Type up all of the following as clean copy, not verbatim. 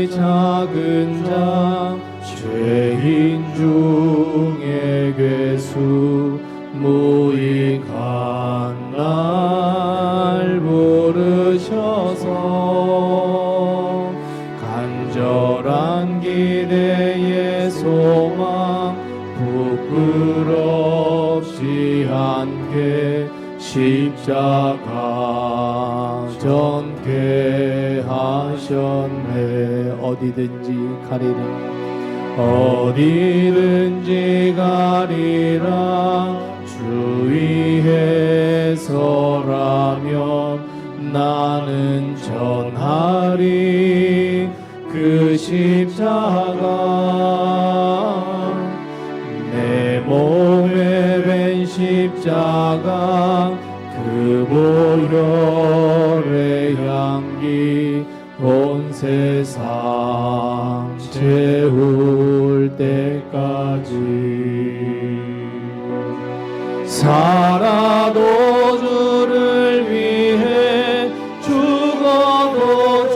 작은 자 죄인 중에 괴수 무익한 날 부르셔서 간절한 기대의 소망 부끄럽지 않게 십자가 전케 하셨네. 어디든지 가리라 주위에서라면 나는 전하리 그 십자가 내 몸에 밴 십자가 그 보혈의 향기 온 세상 채울 때까지 살아도 주를 위해 죽어도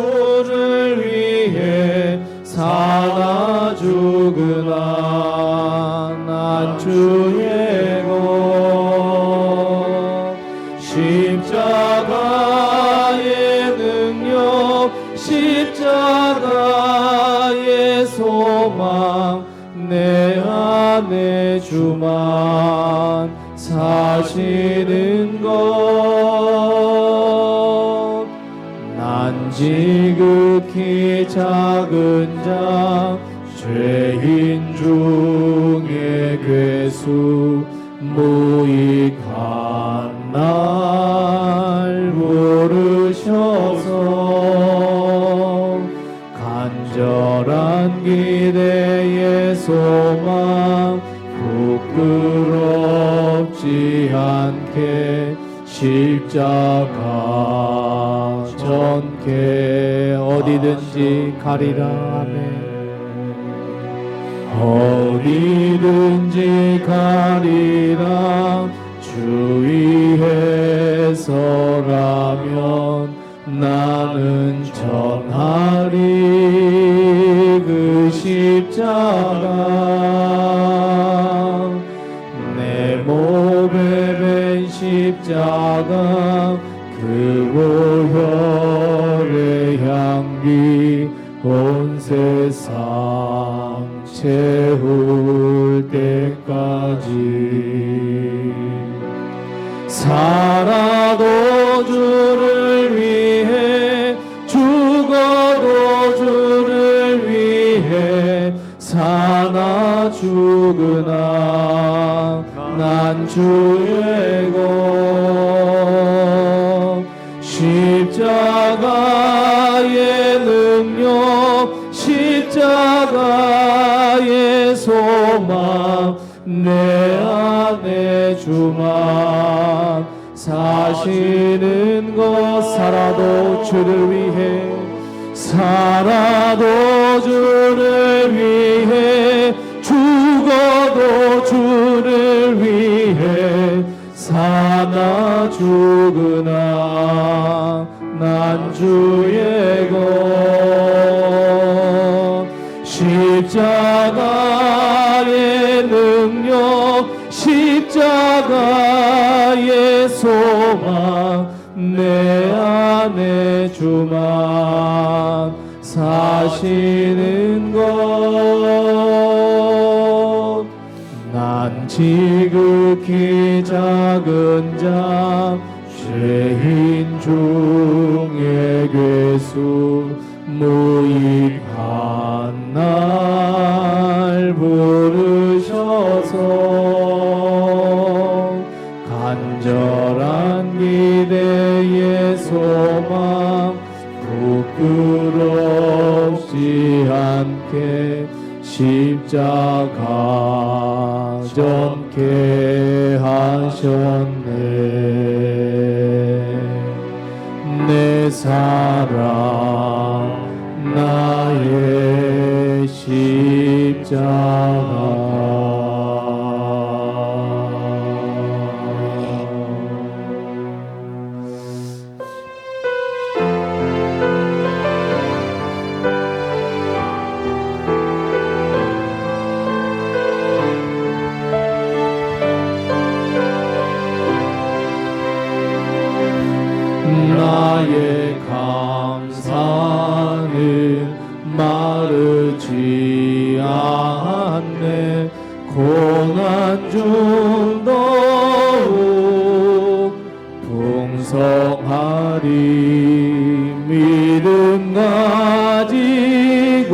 주를 위해 사나 죽으나 난 주의 것 십자가의 능력 십자가의 소망 내 안에 주만 사시는 것 난 지극히 작은 자 죄인 중에 괴수 무익한 날 부르셔서 간절한 기대의 소망 부끄럽지 않게 십자가 전케 어디든지 가리라. 아멘. 어디든지 가리라 주위에서라면 나는 전하리 그 십자가 내 몸에 밴 십자가 그 보혈의 향기 온 세상 채울 때까지 살아도 주를 위해 죽어도 주를 위해 사나 죽으나 난 주의 것 십자가의 능력 십자가의 소망 내 안에 주만 사시는 것 살아도 주를 위해 살아도 주를 위해 죽어도 주를 위해 사나 죽으나 난 주의 것 십자가의 능력 십자가의 소망 내 안에 주만 사시는 것 난 지극히 작은 자 죄인 중에 괴수 무익한 날 부르셔서 간절한 기대의 소망 부끄럽지 않게 십자가 전케 하셨네. 내 사랑 나의 십자가 마르지 않네. 고난 중 더욱 풍성하리. 믿음 가지고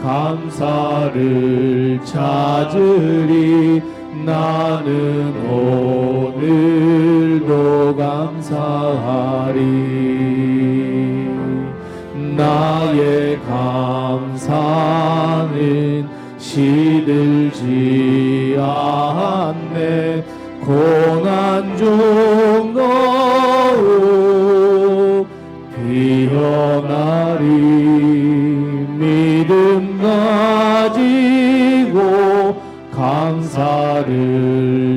감사를 찾으리. 나는 오늘도 감사하리. 나의 감사는 시들지 않네. 고난 중 더욱 피어나리. 믿음 가지고 감사를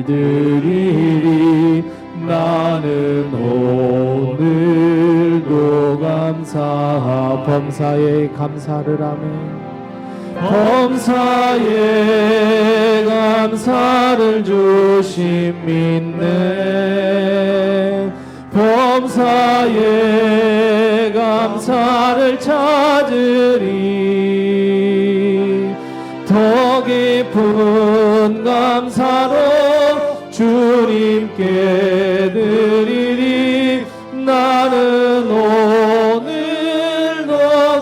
드리리. 나는 오늘도 범사에 감사를 하네. 범사에 감사를 주심 믿네. 범사에 감사를 찾으리. 더 깊은 감사로 주님께 드리리. 나는 오늘도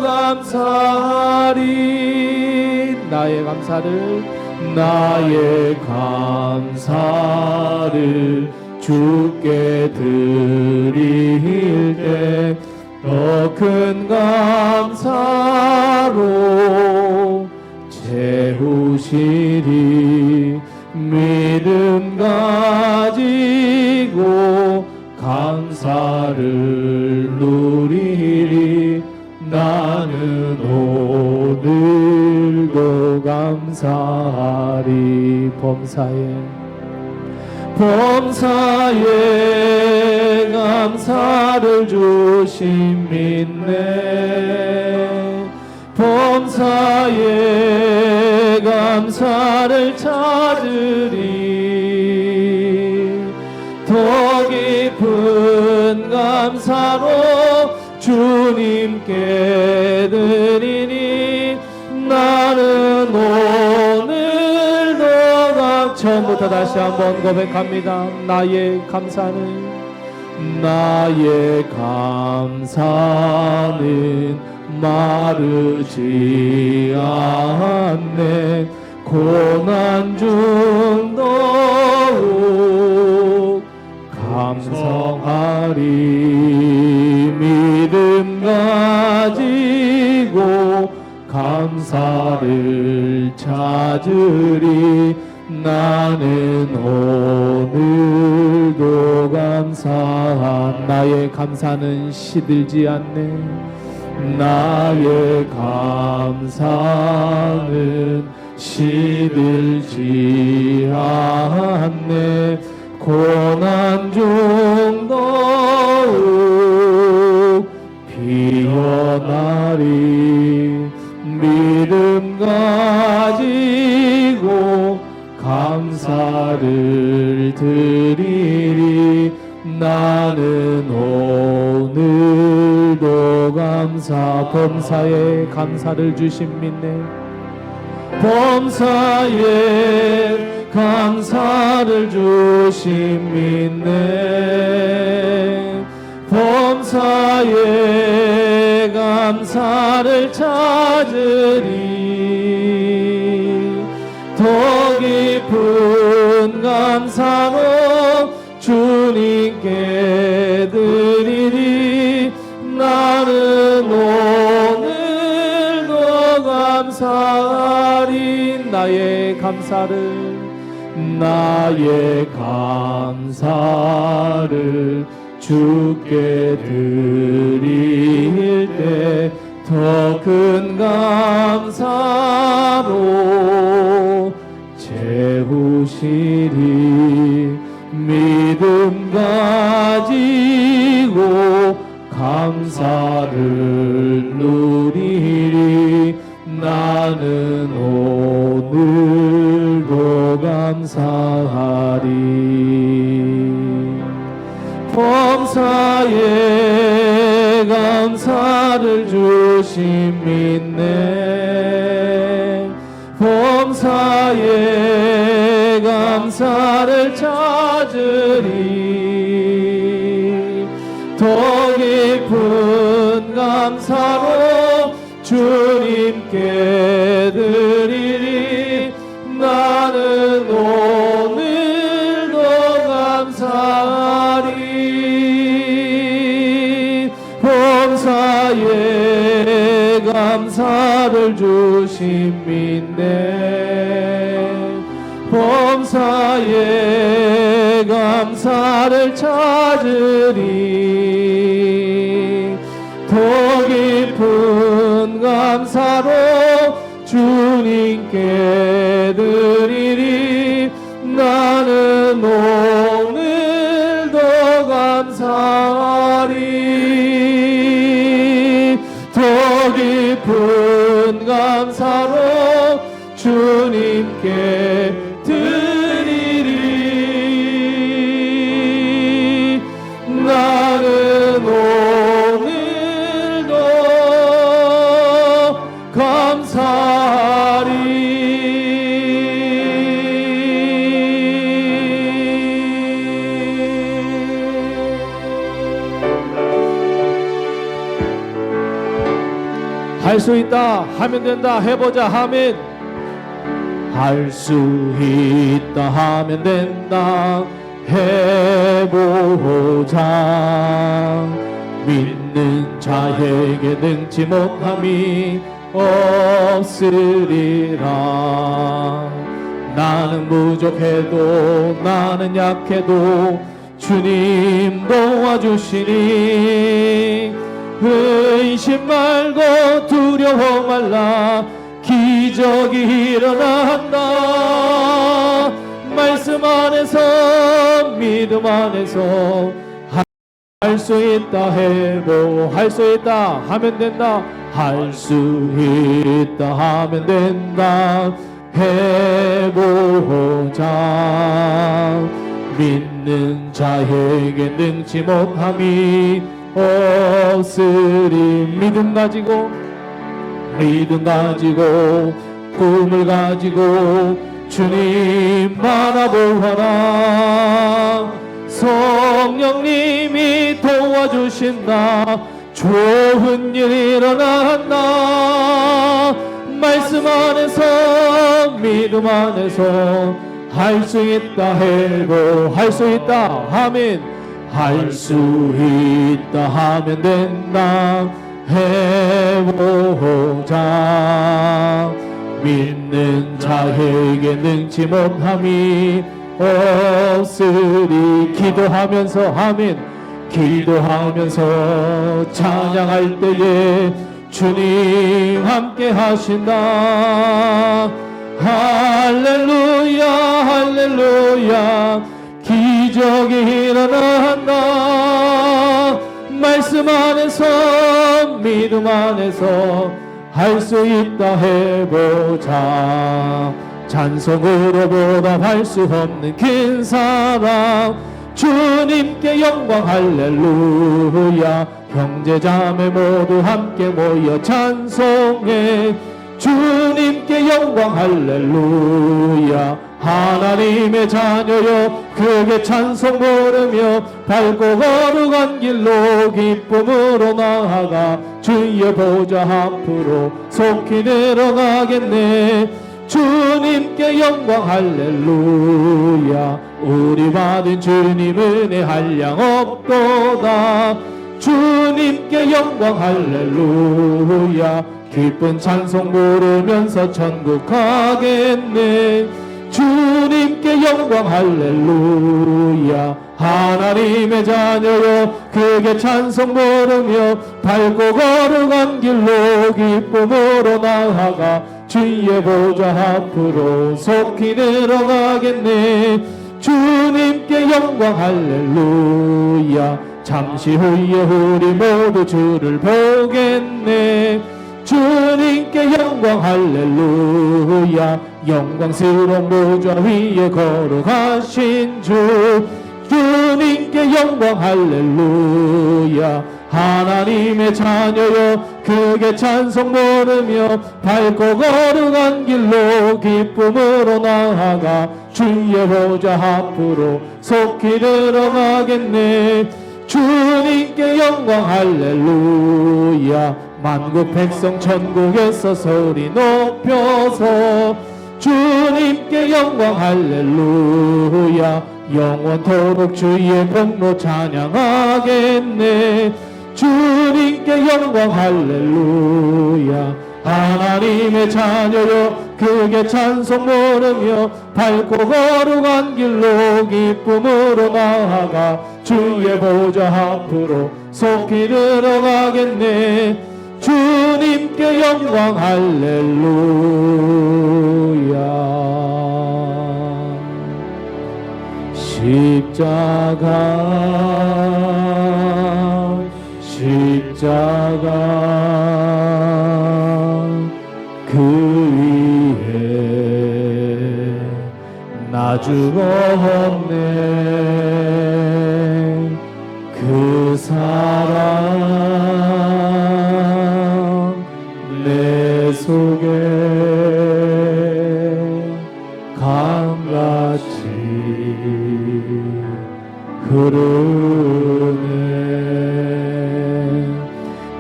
감사하리. 나의 감사를 주께 드릴 때 더 큰 감사로 채우시리. 믿음 가지고 감사를 누리리. 나는 오늘도 감사하리. 범사에 감사를 주심 믿네. 범사에 감사를 찾으리. 더 깊은 감사로 주님께 드리니. 나는 오늘도 처음부터 다시 한번 고백합니다. 나의 감사는 마르지 않네. 고난 중 더욱 감성하리. 믿음 가지고 감사를 찾으리. 나는 오늘도 감사한. 나의 감사는 시들지 않네. 나의 감사는 시들지 않네. 고난 중 더욱 피어나리. 믿음 가지고 감사를 드리리. 나는 오늘도 범사에 감사를 주심 믿네. 범사에 감사를 주심 믿네. 범사에 감사를 찾으리. 더 깊은 감사로 주님께 드리리. 나는 오늘도 감사하리. 나의 감사를 주께 드릴 때 더 큰 감사로 채우시리. 믿음 가지고 감사를 누리리. 나는 오늘도 감사하리. 범사에 감사를 주 주심 믿네. 범사에 감사를 찾으리. 더 깊은 감사로 주님께 드리리. 나는 오늘도 감사하리. 범사에 감사를 주심 믿네. 범사에 감사를 찾으리. 더 깊은 감사로 주님께 드리리. 나는 오늘도 감사하리. 더 깊은 감사로 주님께 드리리. 나는 오늘도 감사하리. 할 수 있다 하면 된다. 해보자 하면 할 수 있다 하면 된다. 해보자. 믿는 자에게 능치 못함이 없으리라. 나는 부족해도 나는 약해도 주님 도와주시니. 의심 말고 두려워 말라. 기적이 일어난다. 말씀 안에서 믿음 안에서 할 수 있다. 할 수 있다 하면 된다. 할 수 있다 하면 된다. 해보자. 믿는 자에게 능치 못함이 없으리. 믿음 가지고 꿈을 가지고 주님 바라보아라. 성령님이 도와주신다. 좋은 일 일어난다. 말씀 안에서 믿음 안에서 할 수 있다. 할 수 있다 하면 할 수 있다 하면 된다. 해보자. 믿는 자에게 능치 못함이 없으리. 기도하면서 찬양할 때에 주님 함께 하신다. 할렐루야 할렐루야. 기적이 일어난다. 말씀 안에서 믿음 안에서 할 수 있다. 해보자. 찬송으로 보답할 수 없는 긴 사랑. 주님께 영광 할렐루야. 형제자매 모두 함께 모여 찬송해. 주님께 영광 할렐루야. 하나님의 자녀여 그에게 찬송 부르며 밟고 걸어간 길로 기쁨으로 나아가 주의 보좌 앞으로 속히 들어가겠네. 주님께 영광 할렐루야. 우리 받은 주님 은혜 한량 없도다. 주님께 영광 할렐루야. 기쁜 찬송 부르면서 천국 가겠네. 주님께 영광 할렐루야. 하나님의 자녀여 그에게 찬송 부르며 밟고 걸어간 길로 기쁨으로 나아가 주의 보좌 앞으로 속히 들어가겠네. 주님께 영광 할렐루야. 잠시 후에 우리 모두 주를 보겠네. 주님께 영광 할렐루야. 영광스러운 보좌 위에 걸어가신 주. 주님께 영광 할렐루야. 하나님의 자녀여 크게 찬송 부르며 밝고 거룩한 길로 기쁨으로 나아가 주의 보좌 앞으로 속히 들어가겠네. 주님께 영광 할렐루야. 만국 백성 천국에서 소리 높여서 주님께 영광 할렐루야. 영원토록 주의 복로 찬양하겠네. 주님께 영광 할렐루야. 하나님의 자녀여 크게 찬송 부르며 밝고 거룩한 길로 기쁨으로 나아가 주의 보좌 앞으로 속히 들어가겠네. 주님께 영광 할렐루야. 십자가 그 위에 나 죽었네. 그 사랑 내 속에 강같이 흐르네.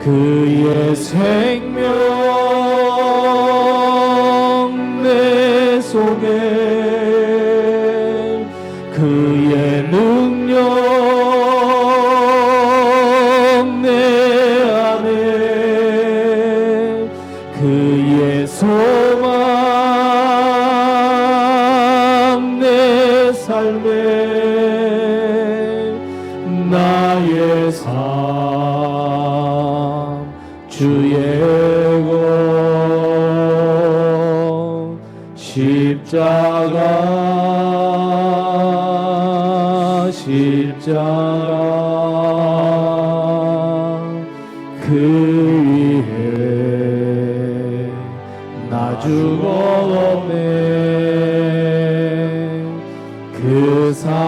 그의 생명 내 속에 그의 능력 내 안에 그의 소망 내 삶에 나의 삶 주의 것 십자가 그 위에 나 죽었네. 그 사랑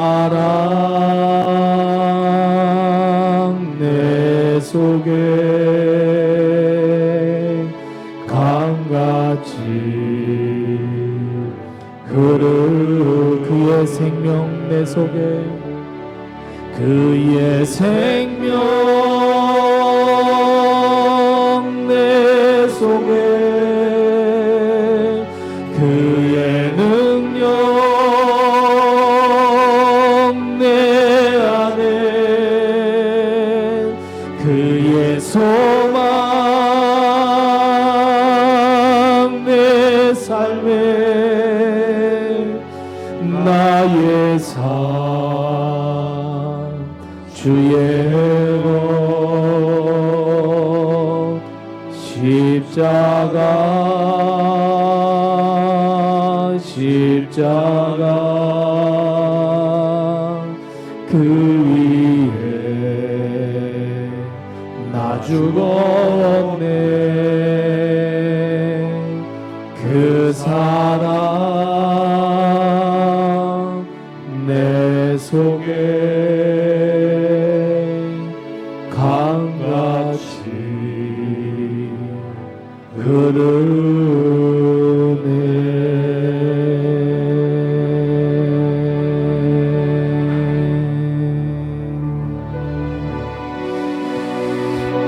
내 속에 강같이 그의 생명 내 속에 그의 생명 내 속에 그의 능력 내 안에 그의 소망 내 삶에 나의 삶 주의 것 십자가 그 위에 나 죽었네. 그 사랑 내 속에 강같이 흐르네.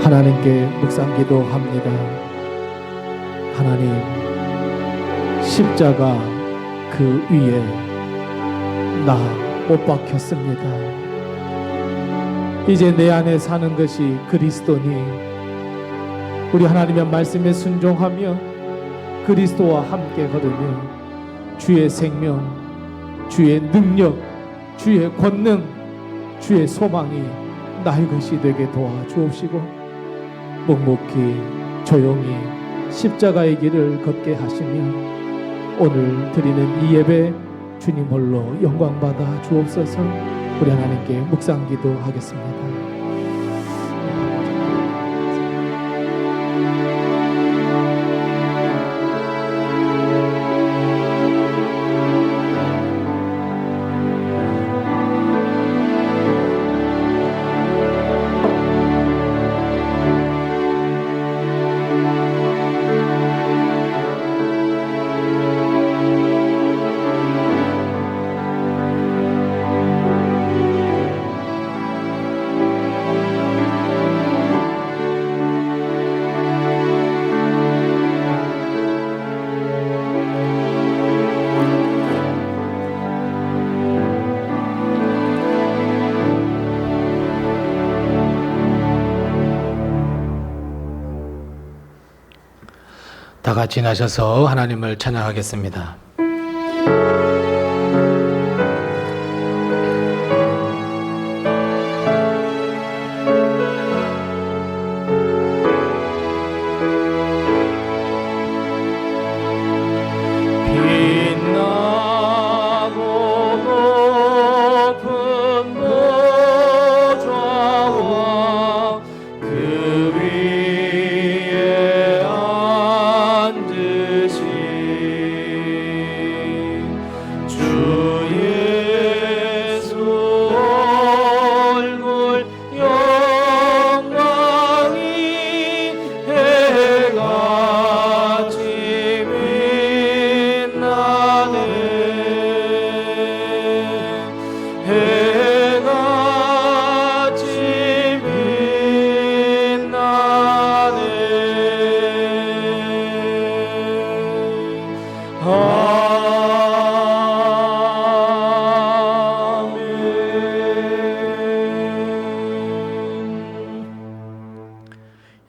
하나님께 묵상 기도합니다. 하나님, 십자가 그 위에 나 못 박혔습니다. 이제 내 안에 사는 것이 그리스도니 우리 하나님의 말씀에 순종하며 그리스도와 함께 걸으며 주의 생명, 주의 능력, 주의 권능, 주의 소망이 나의 것이 되게 도와주옵시고 묵묵히 조용히 십자가의 길을 걷게 하시며 오늘 드리는 이 예배 주님 홀로 영광받아 주옵소서. 우리 하나님께 묵상 기도하겠습니다. 다 같이 나셔서 하나님을 찬양하겠습니다.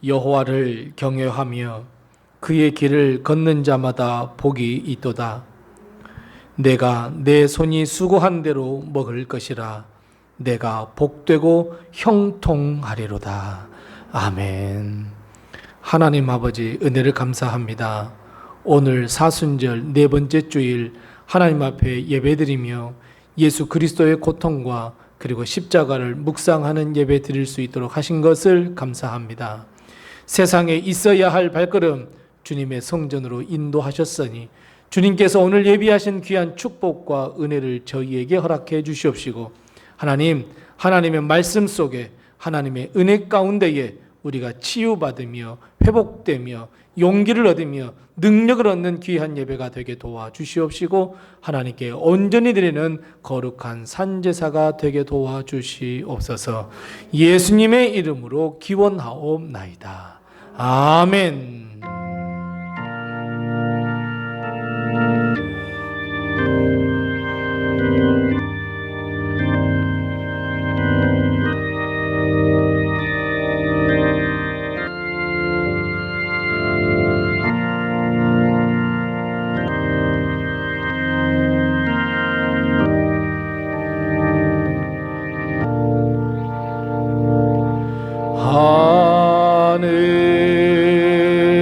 여호와를 경외하며 그의 길을 걷는 자마다 복이 있도다. 내가 내 손이 수고한 대로 먹을 것이라. 내가 복되고 형통하리로다. 아멘. 하나님 아버지, 은혜를 감사합니다. 오늘 사순절 네 번째 주일 하나님 앞에 예배드리며 예수 그리스도의 고통과 그리고 십자가를 묵상하는 예배 드릴 수 있도록 하신 것을 감사합니다. 세상에 있어야 할 발걸음 주님의 성전으로 인도하셨으니 주님께서 오늘 예비하신 귀한 축복과 은혜를 저희에게 허락해 주시옵시고, 하나님, 하나님의 말씀 속에 하나님의 은혜 가운데에 우리가 치유받으며 회복되며 용기를 얻으며 능력을 얻는 귀한 예배가 되게 도와주시옵시고, 하나님께 온전히 드리는 거룩한 산제사가 되게 도와주시옵소서. 예수님의 이름으로 기원하옵나이다. 아멘.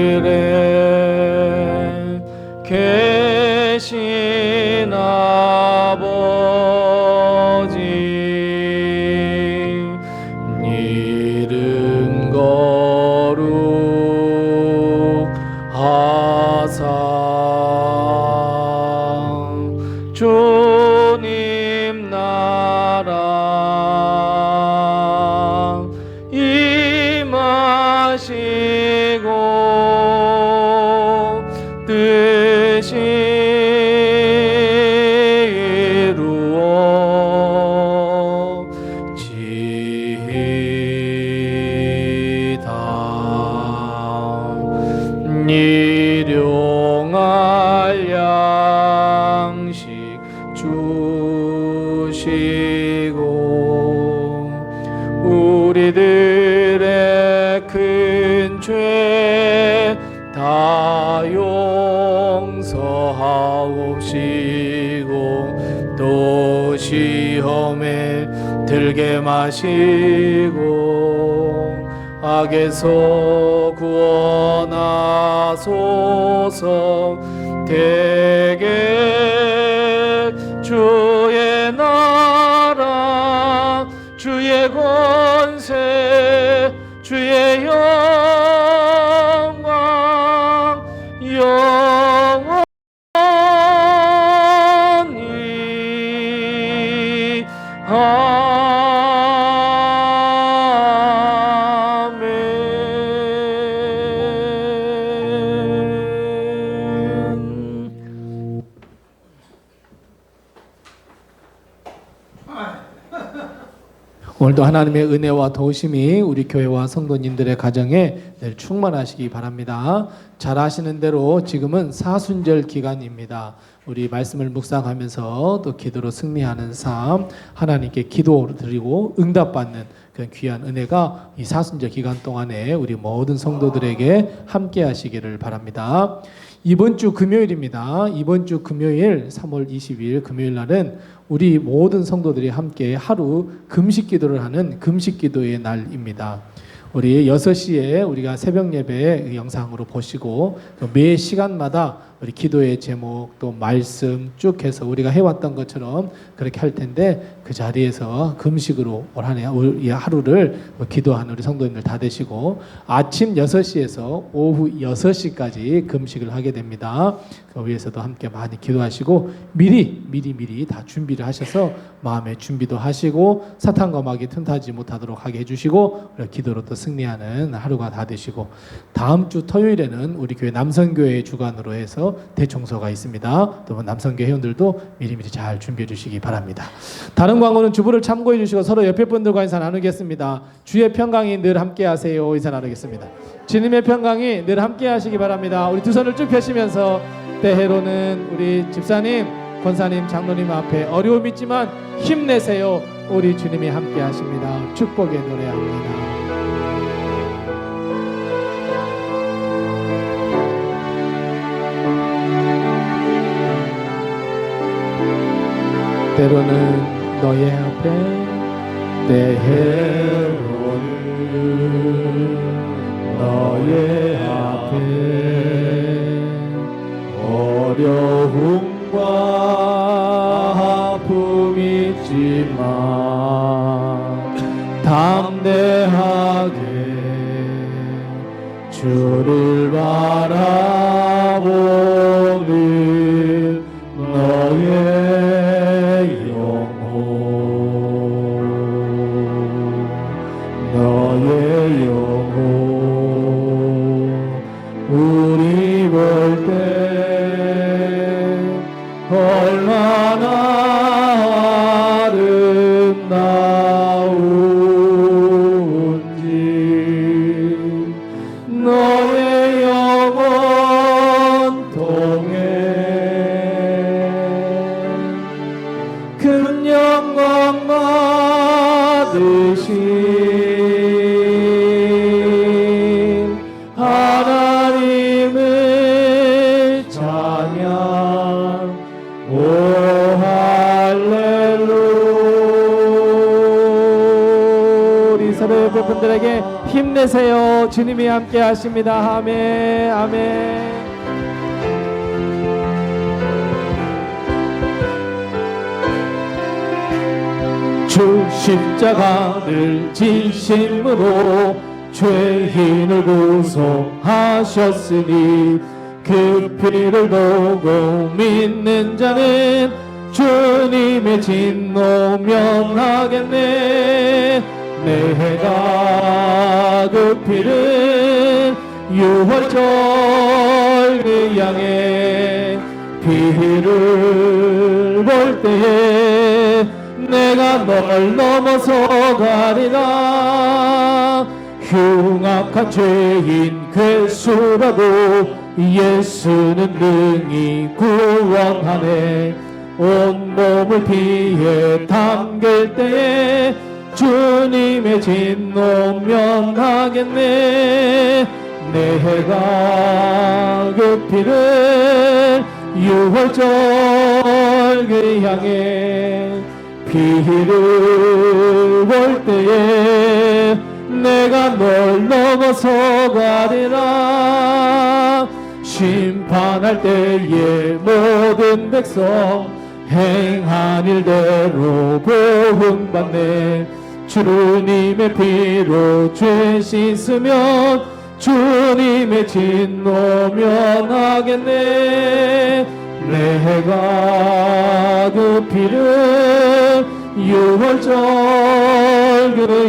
하늘에 계신 아버지, 이름 거룩하사 주님 나라 임하시고 뜻이 이루어지이다. 일용할 양식 주시고 우리들의 큰 죄 다 용서하옵시고 또 시험에 들게 마시고 악에서 구원하소서. 대개 주의 나라 주의 권세 주의 영광 영원히 아멘. 오늘도 하나님의 은혜와 도우심이 우리 교회와 성도님들의 가정에 늘 충만하시기 바랍니다. 잘 아시는 대로 지금은 사순절 기간입니다. 우리 말씀을 묵상하면서 또 기도로 승리하는 삶, 하나님께 기도를 드리고 응답받는 그런 귀한 은혜가 이 사순절 기간 동안에 우리 모든 성도들에게 함께 하시기를 바랍니다. 이번 주 금요일입니다. 이번 주 금요일 3월 22일 금요일 날은 우리 모든 성도들이 함께 하루 금식 기도를 하는 금식 기도의 날입니다. 우리 6시에 우리가 새벽 예배 영상으로 보시고 매 시간마다 우리 기도의 제목 또 말씀 쭉 해서 우리가 해왔던 것처럼 그렇게 할 텐데 그 자리에서 금식으로 올 한 해 이 하루를 기도하는 우리 성도님들 다 되시고 아침 6시에서 오후 6시까지 금식을 하게 됩니다. 그 위해서도 함께 많이 기도하시고 미리 다 준비를 하셔서 마음의 준비도 하시고 사탄과 마귀 틈타지 못하도록 하게 해주시고 기도로 또 승리하는 하루가 다 되시고 다음 주 토요일에는 우리 교회 남성교회 주관으로 해서 대청소가 있습니다. 또 남성교회 회원들도 미리미리 잘 준비해 주시기 바랍니다. 다른 광고는 주부를 참고해 주시고 서로 옆에 분들과 인사 나누겠습니다. 주의 평강이 늘 함께 하세요. 인사 나누겠습니다. 주님의 평강이 늘 함께 하시기 바랍니다. 우리 두 손을 쭉 펴시면서 때로는 우리 집사님, 권사님, 장로님 앞에 어려움이 있지만 힘내세요. 우리 주님이 함께 하십니다. 축복의 노래합니다. 때로는 너의 앞에 때로는 너의 앞에 어려움과 아픔이 있지만 담대하게 주를 바라보는 너의 우리 볼 때 얼마나 아름다운지 너의 영원 통해 큰 영광 받으시 분들에게 힘내세요. 주님이 함께 하십니다. 아멘. 아멘. 주 십자가를 지심으로 죄인을 구속하셨으니 그 피를 보고 믿는 자는 주님의 진노 면하겠네. 내가 그 피를 유월절 향해 피를 볼 때에 내가 널 넘어서 가리라. 흉악한 죄인 괴수라도 예수는 능히 구원하네. 온몸을 피에 담길 때에 주님의 진노 면하겠네. 내가 그 피를 유월절 향해 피를 볼 때에 내가 널 넘어서 가리라. 심판할 때에 모든 백성 행한 일대로 보응받네. 주님의 피로 죄 씻으면 주님의 진노 면하겠네. 내가 그 피를 유월절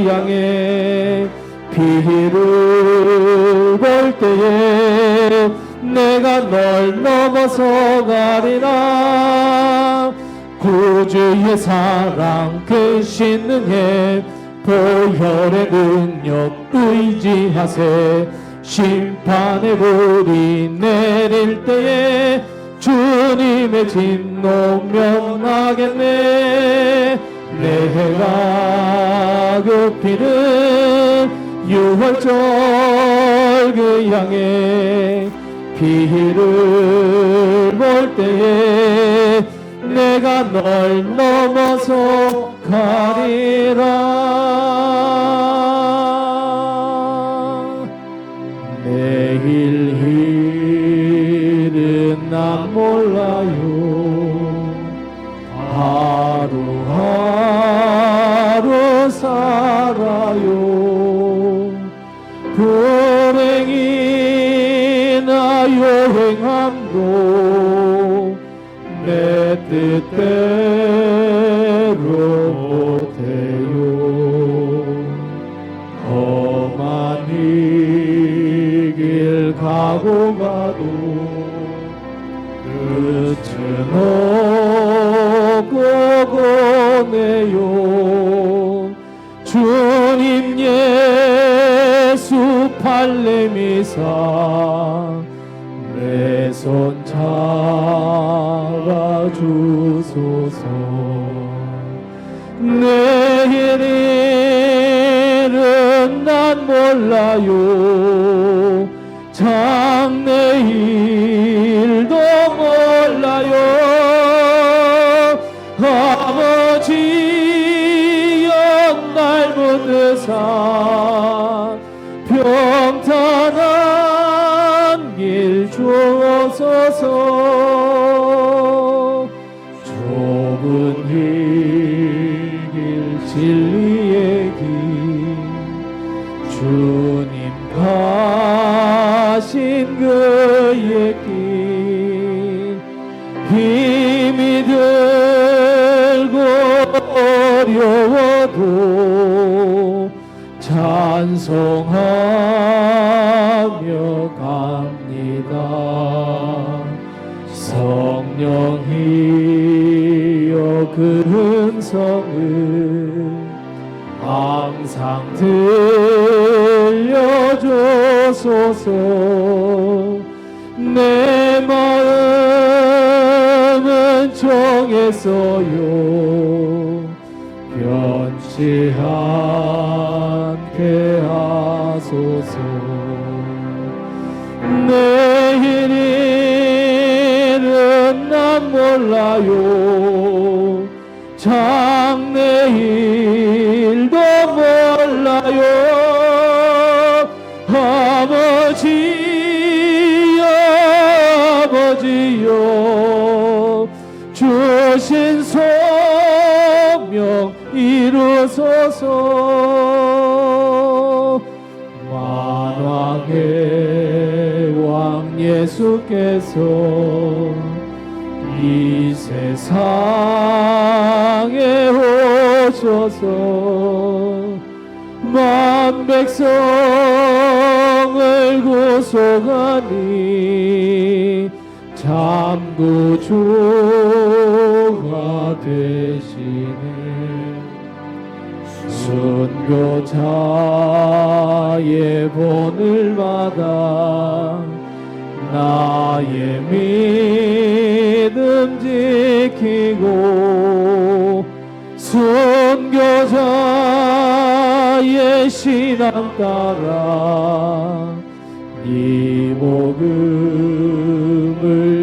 향해 피를 볼 때에 내가 널 넘어서 가리라. 구주의 사랑 그 신능해 보혈의 능력 의지하세. 심판의 불이 내릴 때에 주님의 진노 면하겠네. 내가 급히는 유월절 그 향해 비를 볼 때에 내가 널 넘어서 가리라. 내일 일은 난 몰라요. 하루하루 살아요. 불행이나 요행함도 내 뜻대로 못해요. 험한 이 길 가고 가도 끝은 없고 고네요. 주님 예수 팔레미사 내 손 잡아주소서. 내일은 난 몰라요. 장래일도 몰라요. 아버지여 날 붙드사 평탄한 길 주옵소서. 좁은 길 진리의 길 주님 가신 그의 길 힘이 들고 어려워도 찬송하며 갑니다. 성령이여 그 음성을 항상 들려주소서. 내 마음은 정했어요. 변치 않게 하소서. 내일은 난 몰라요. 장래일도 몰라요. 아버지여 아버지여 주신 소명 이루소서. 만왕의 왕 예수께서 이 세상에 오셔서 만 백성을 구속하니 참 구주가 되시네. 순교자의 본을 받아 나의 믿음 지키고 순교자의 신앙 따라 이 복음을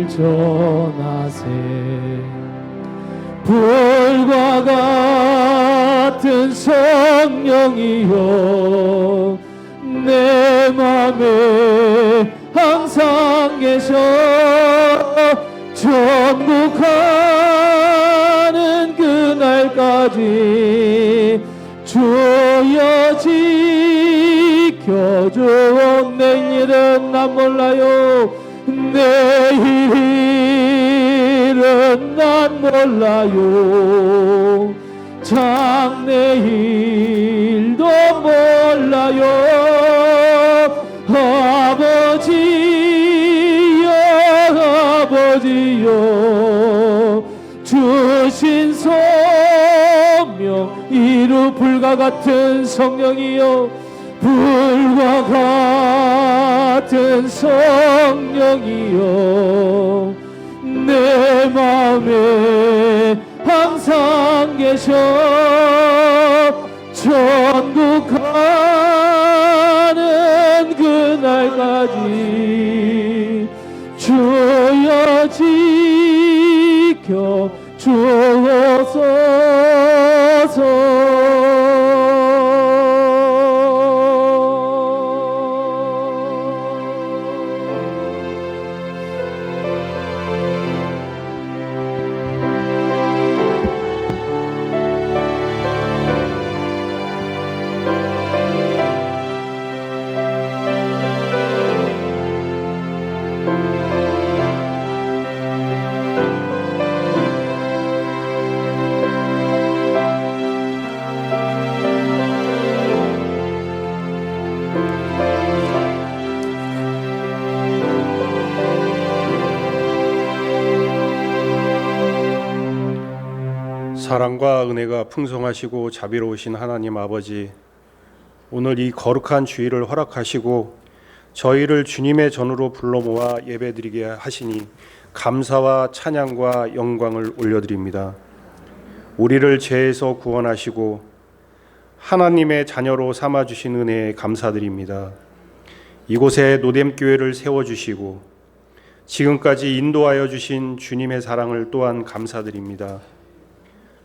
전하세. 불과 같은 성령이여 내 맘에 항상 계셔. 천국하는 그날까지 주여 지켜줘. 내일은 난 몰라요. 내일은 난 몰라요. 장래일도 몰라요. 아버지여 아버지여 주신 소명 이루 주 불과 같은 성령이여, 불과 같은 성령이여, 내 마음에 항상 계셔. 천국 가는 그날까지 주여 지켜 사랑과 은혜가 풍성하시고 자비로우신 하나님 아버지, 오늘 이 거룩한 주일을 허락하시고 저희를 주님의 전으로 불러 모아 예배드리게 하시니 감사와 찬양과 영광을 올려드립니다. 우리를 죄에서 구원하시고 하나님의 자녀로 삼아주신 은혜에 감사드립니다. 이곳에 노뎀교회를 세워주시고 지금까지 인도하여 주신 주님의 사랑을 또한 감사드립니다.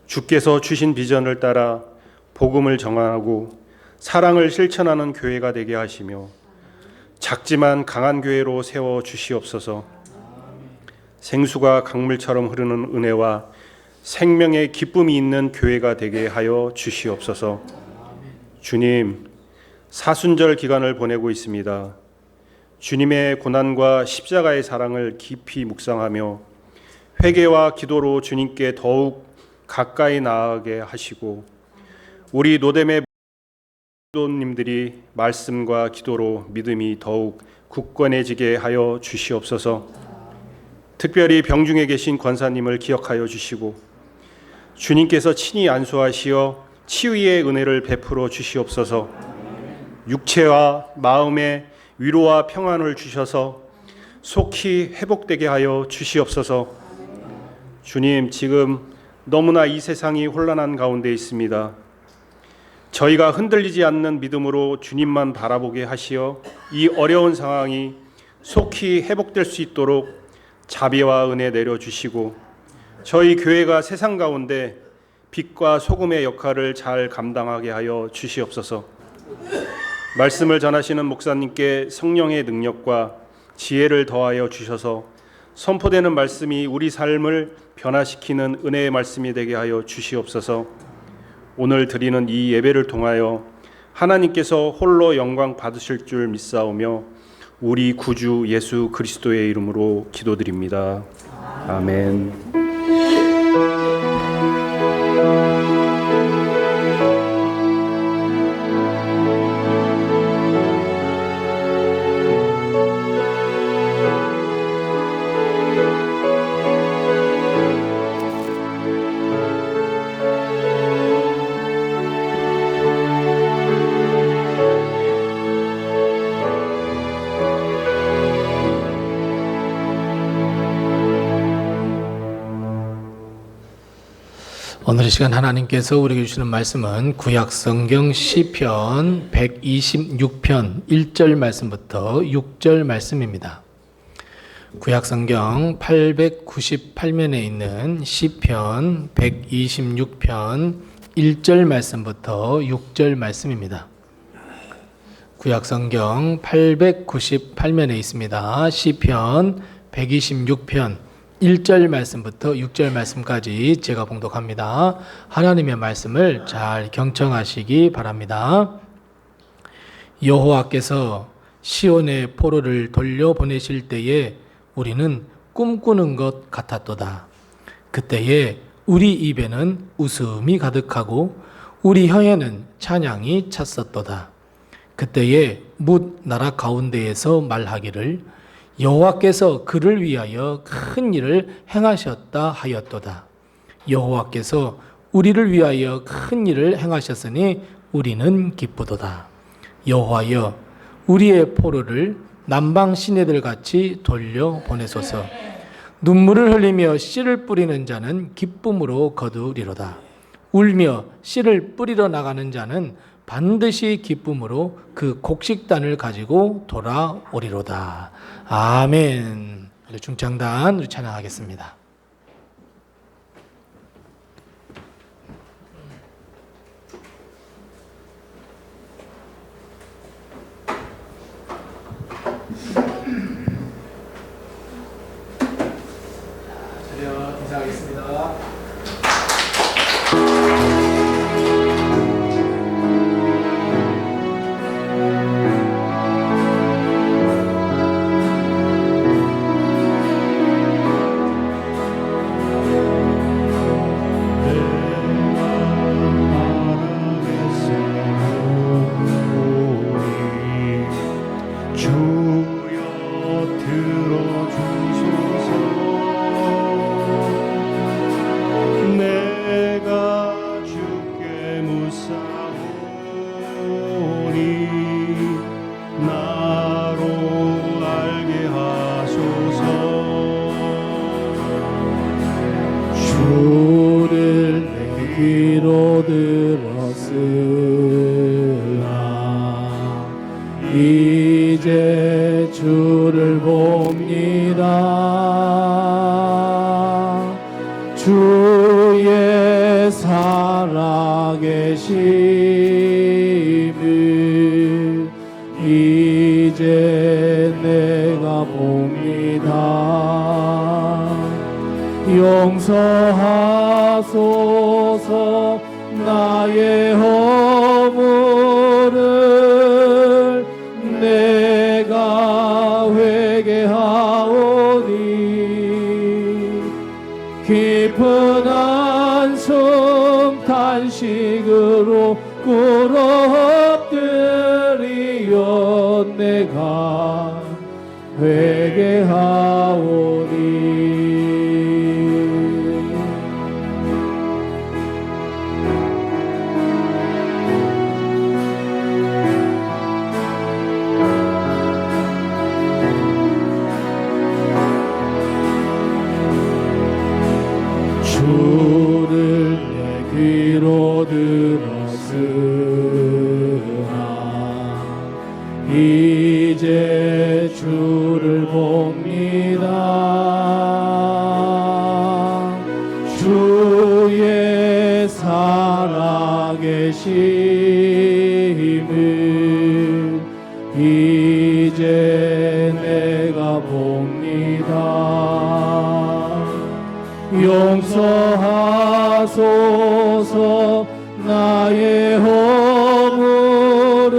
주께서 주신 비전을 따라 복음을 정하고 사랑을 실천하는 교회가 되게 하시며 작지만 강한 교회로 세워 주시옵소서. 생수가 강물처럼 흐르는 은혜와 생명의 기쁨이 있는 교회가 되게 하여 주시옵소서. 주님, 사순절 기간을 보내고 있습니다. 주님의 고난과 십자가의 사랑을 깊이 묵상하며 회개와 기도로 주님께 더욱 가까이 나아가게 하시고 우리 노뎀의 기도님들이 말씀과 기도로 믿음이 더욱 굳건해지게 하여 주시옵소서. 특별히 병중에 계신 권사님을 기억하여 주시고 주님께서 친히 안수하시어 치유의 은혜를 베풀어 주시옵소서. 육체와 마음의 위로와 평안을 주셔서 속히 회복되게 하여 주시옵소서. 주님, 지금 너무나 이 세상이 혼란한 가운데 있습니다. 저희가 흔들리지 않는 믿음으로 주님만 바라보게 하시어 이 어려운 상황이 속히 회복될 수 있도록 자비와 은혜 내려주시고 저희 교회가 세상 가운데 빛과 소금의 역할을 잘 감당하게 하여 주시옵소서. 말씀을 전하시는 목사님께 성령의 능력과 지혜를 더하여 주셔서 선포되는 말씀이 우리 삶을 변화시키는 은혜의 말씀이 되게 하여 주시옵소서. 오늘 드리는 이 예배를 통하여 하나님께서 홀로 영광 받으실 줄 믿사오며 우리 구주 예수 그리스도의 이름으로 기도드립니다. 아멘. 오늘 이 시간 하나님께서 우리에게 주시는 말씀은 구약성경 시편 126편 1절 말씀부터 6절 말씀입니다. 구약성경 898면에 있는 시편 126편 1절 말씀부터 6절 말씀입니다. 구약성경 898면에 있습니다. 시편 126편 1절 말씀부터 6절 말씀까지 제가 봉독합니다. 하나님의 말씀을 잘 경청하시기 바랍니다. 여호와께서 시온의 포로를 돌려보내실 때에 우리는 꿈꾸는 것 같았도다. 그때에 우리 입에는 웃음이 가득하고 우리 혀에는 찬양이 찼었도다. 그때에 뭇 나라 가운데에서 말하기를 여호와께서 그를 위하여 큰 일을 행하셨다 하였도다. 여호와께서 우리를 위하여 큰 일을 행하셨으니 우리는 기쁘도다. 여호와여, 우리의 포로를 남방 시내들 같이 돌려 보내소서. 눈물을 흘리며 씨를 뿌리는 자는 기쁨으로 거두리로다. 울며 씨를 뿌리러 나가는 자는 반드시 기쁨으로 그 곡식단을 가지고 돌아오리로다. 아멘. 중창단 우리 찬양하겠습니다. 인사하겠습니다. 주를 내 귀로 들었으나 이제 주를 봅니다. 주의 살아계심을 이제 내가 봅니다. 용서하소서 나의 허물을 내가 회개하오니 깊은 한숨 탄식으로 꿇어 엎드리어 내가 회개하오니 주를 내 귀로 들었으나 이제 주를 봅니다. 주의 살아계심을 이제 내가 봅니다. 용서하소서 나의 허물을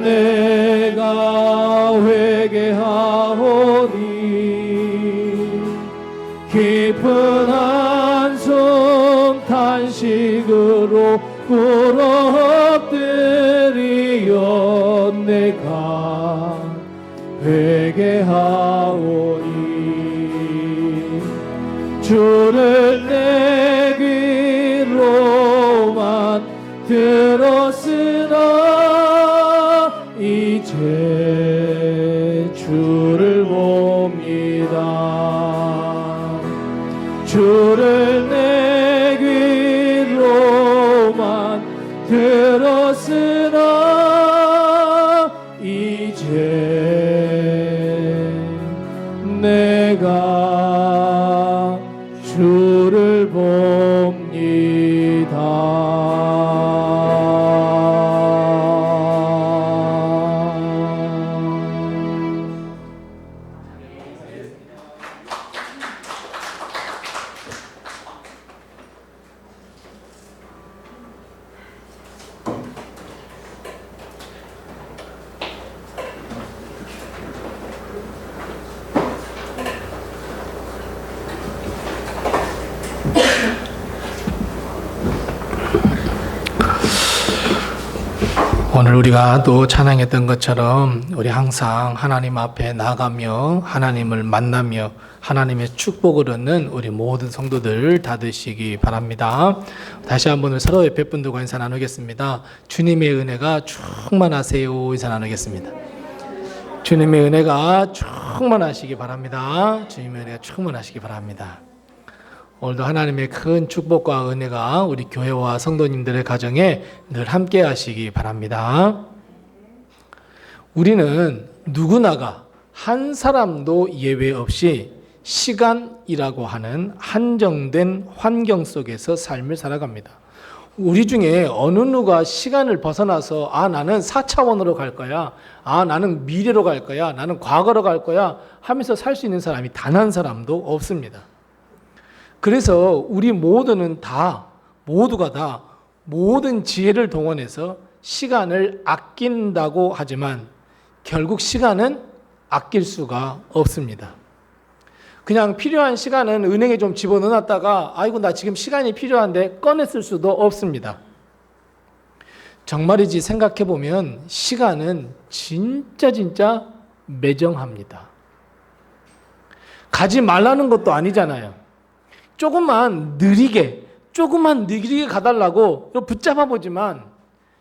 내가 회개하오니 깊은 한숨 탄식으로 꿇어 엎드리어 내가 회개하오니 주를 내 귀로만 들었으나 이제 주를 봅니다. 주를 내 귀로만 들었으나 이제 내가 주를 봅니다. 오늘 우리가 또 찬양했던 것처럼 우리 항상 하나님 앞에 나가며 하나님을 만나며 하나님의 축복을 얻는 우리 모든 성도들 다 되시기 바랍니다. 다시 한번 서로의 백분들과 인사 나누겠습니다. 주님의 은혜가 충만하세요. 인사 나누겠습니다. 주님의 은혜가 충만하시기 바랍니다. 주님의 은혜가 충만하시기 바랍니다. 오늘도 하나님의 큰 축복과 은혜가 우리 교회와 성도님들의 가정에 늘 함께 하시기 바랍니다. 우리는 누구나가 한 사람도 예외 없이 시간이라고 하는 한정된 환경 속에서 삶을 살아갑니다. 우리 중에 어느 누가 시간을 벗어나서 나는 4차원으로 갈 거야, 나는 미래로 갈 거야, 나는 과거로 갈 거야 하면서 살 수 있는 사람이 단 한 사람도 없습니다. 그래서 우리 모두가 다 모든 지혜를 동원해서 시간을 아낀다고 하지만 결국 시간은 아낄 수가 없습니다. 그냥 필요한 시간은 은행에 좀 집어넣어놨다가 아이고 나 지금 시간이 필요한데 꺼냈을 수도 없습니다. 정말이지 생각해보면 시간은 진짜 매정합니다. 가지 말라는 것도 아니잖아요. 조금만 느리게 가달라고 붙잡아 보지만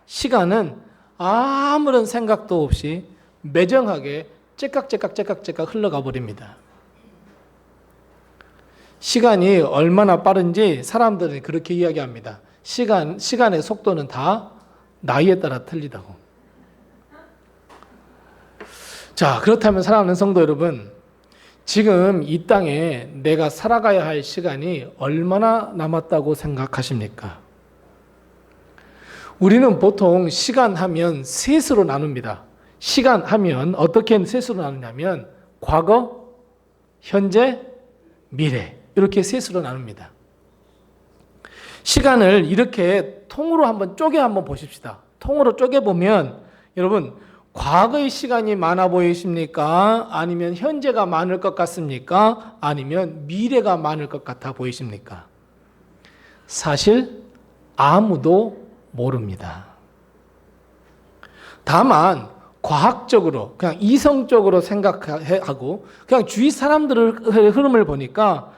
시간은 아무런 생각도 없이 매정하게 째깍째깍 흘러가 버립니다. 시간이 얼마나 빠른지 사람들은 그렇게 이야기합니다. 시간의 속도는 다 나이에 따라 틀리다고. 자, 그렇다면 사랑하는 성도 여러분, 지금 이 땅에 내가 살아가야 할 시간이 얼마나 남았다고 생각하십니까? 우리는 보통 시간하면 셋으로 나눕니다. 시간하면 어떻게 셋으로 나누냐면 과거, 현재, 미래 이렇게 셋으로 나눕니다. 시간을 이렇게 통으로 한번 보십시다. 통으로 쪼개보면 여러분 과거의 시간이 많아 보이십니까? 아니면 현재가 많을 것 같습니까? 아니면 미래가 많을 것 같아 보이십니까? 사실 아무도 모릅니다. 다만 과학적으로 그냥 이성적으로 생각하고 그냥 주위 사람들의 흐름을 보니까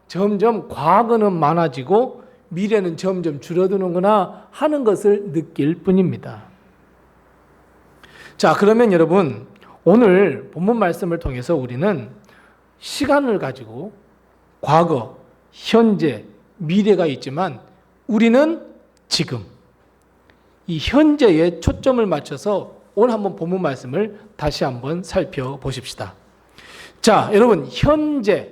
점점 과거는 많아지고 미래는 점점 줄어드는구나 하는 것을 느낄 뿐입니다. 자, 그러면 여러분 오늘 본문 말씀을 통해서 우리는 시간을 가지고 과거, 현재, 미래가 있지만 우리는 지금 이 현재에 초점을 맞춰서 오늘 한번 본문 말씀을 다시 한번 살펴보십시다. 자, 여러분 현재,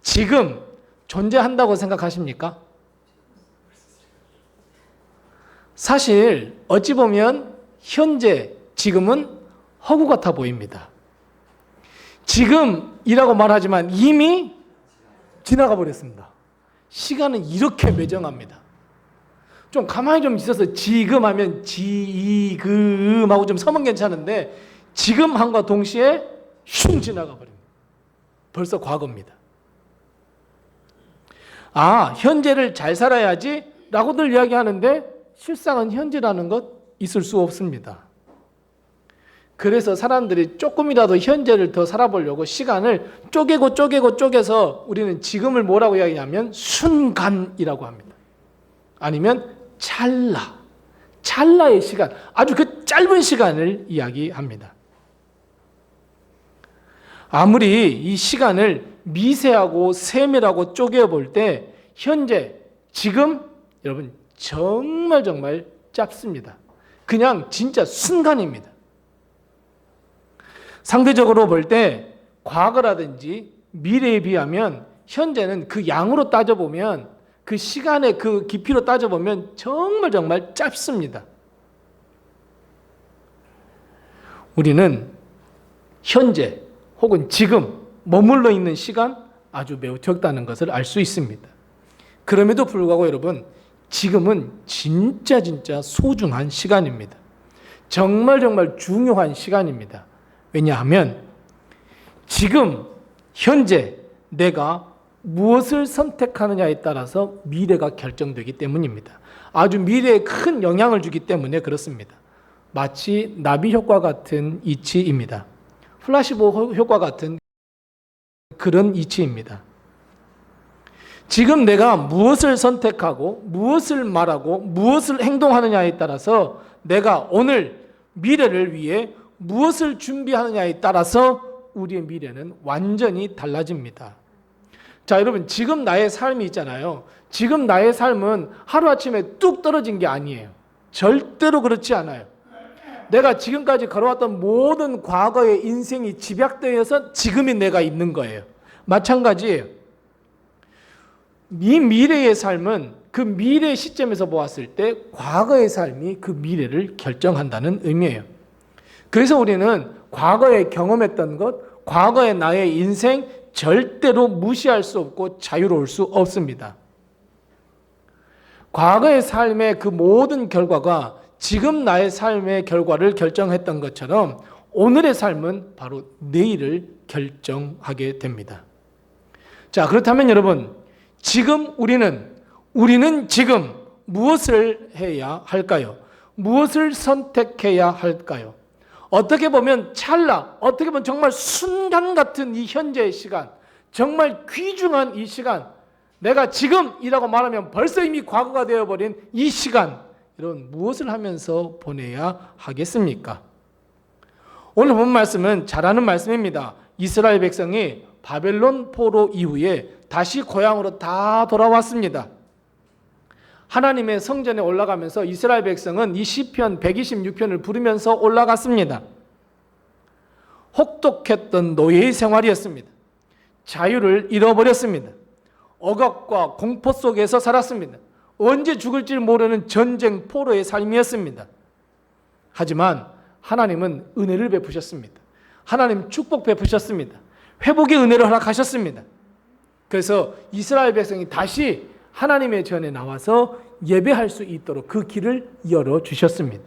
지금 존재한다고 생각하십니까? 사실 어찌 보면 현재, 지금은 허구 같아 보입니다. 지금이라고 말하지만 이미 지나가 버렸습니다. 시간은 이렇게 매정합니다. 좀 가만히 좀 있어서 지금 하면 지금하고 좀 서면 괜찮은데 지금 한과 동시에 슝 지나가 버립니다. 벌써 과거입니다. 현재를 잘 살아야지 라고들 이야기하는데 실상은 현재라는 것 있을 수 없습니다. 그래서 사람들이 조금이라도 현재를 더 살아보려고 시간을 쪼개서 우리는 지금을 뭐라고 이야기하면 순간이라고 합니다. 아니면 찰나의 시간, 아주 그 짧은 시간을 이야기합니다. 아무리 이 시간을 미세하고 세밀하고 쪼개볼 때 현재, 지금 여러분 정말 짧습니다. 그냥 진짜 순간입니다. 상대적으로 볼 때 과거라든지 미래에 비하면 현재는 그 양으로 따져보면 그 시간의 그 깊이로 따져보면 정말 짧습니다. 우리는 현재 혹은 지금 머물러 있는 시간 아주 매우 적다는 것을 알 수 있습니다. 그럼에도 불구하고 여러분 지금은 진짜 소중한 시간입니다. 정말 중요한 시간입니다. 왜냐하면 지금 현재 내가 무엇을 선택하느냐에 따라서 미래가 결정되기 때문입니다. 아주 미래에 큰 영향을 주기 때문에 그렇습니다. 마치 나비 효과 같은 이치입니다. 플라시보 효과 같은 그런 이치입니다. 지금 내가 무엇을 선택하고 무엇을 말하고 무엇을 행동하느냐에 따라서 내가 오늘 미래를 위해 무엇을 준비하느냐에 따라서 우리의 미래는 완전히 달라집니다. 자, 여러분, 지금 나의 삶이 있잖아요. 지금 나의 삶은 하루아침에 뚝 떨어진 게 아니에요. 절대로 그렇지 않아요. 내가 지금까지 걸어왔던 모든 과거의 인생이 집약되어서 지금의 내가 있는 거예요. 마찬가지예요. 이 미래의 삶은 그 미래 시점에서 보았을 때 과거의 삶이 그 미래를 결정한다는 의미예요. 그래서 우리는 과거에 경험했던 것, 과거의 나의 인생 절대로 무시할 수 없고 자유로울 수 없습니다. 과거의 삶의 그 모든 결과가 지금 나의 삶의 결과를 결정했던 것처럼 오늘의 삶은 바로 내일을 결정하게 됩니다. 자, 그렇다면 여러분, 지금 우리는 지금 무엇을 해야 할까요? 무엇을 선택해야 할까요? 어떻게 보면 찰나, 어떻게 보면 정말 순간 같은 이 현재의 시간, 정말 귀중한 이 시간, 내가 지금이라고 말하면 벌써 이미 과거가 되어버린 이 시간, 이런 무엇을 하면서 보내야 하겠습니까? 오늘 본 말씀은 잘 아는 말씀입니다. 이스라엘 백성이 바벨론 포로 이후에 다시 고향으로 다 돌아왔습니다. 하나님의 성전에 올라가면서 이스라엘 백성은 이 시편 126편을 부르면서 올라갔습니다. 혹독했던 노예의 생활이었습니다. 자유를 잃어버렸습니다. 억압과 공포 속에서 살았습니다. 언제 죽을지 모르는 전쟁 포로의 삶이었습니다. 하지만 하나님은 은혜를 베푸셨습니다. 하나님 축복 베푸셨습니다. 회복의 은혜를 허락하셨습니다. 그래서 이스라엘 백성이 다시 하나님의 전에 나와서 예배할 수 있도록 그 길을 열어주셨습니다.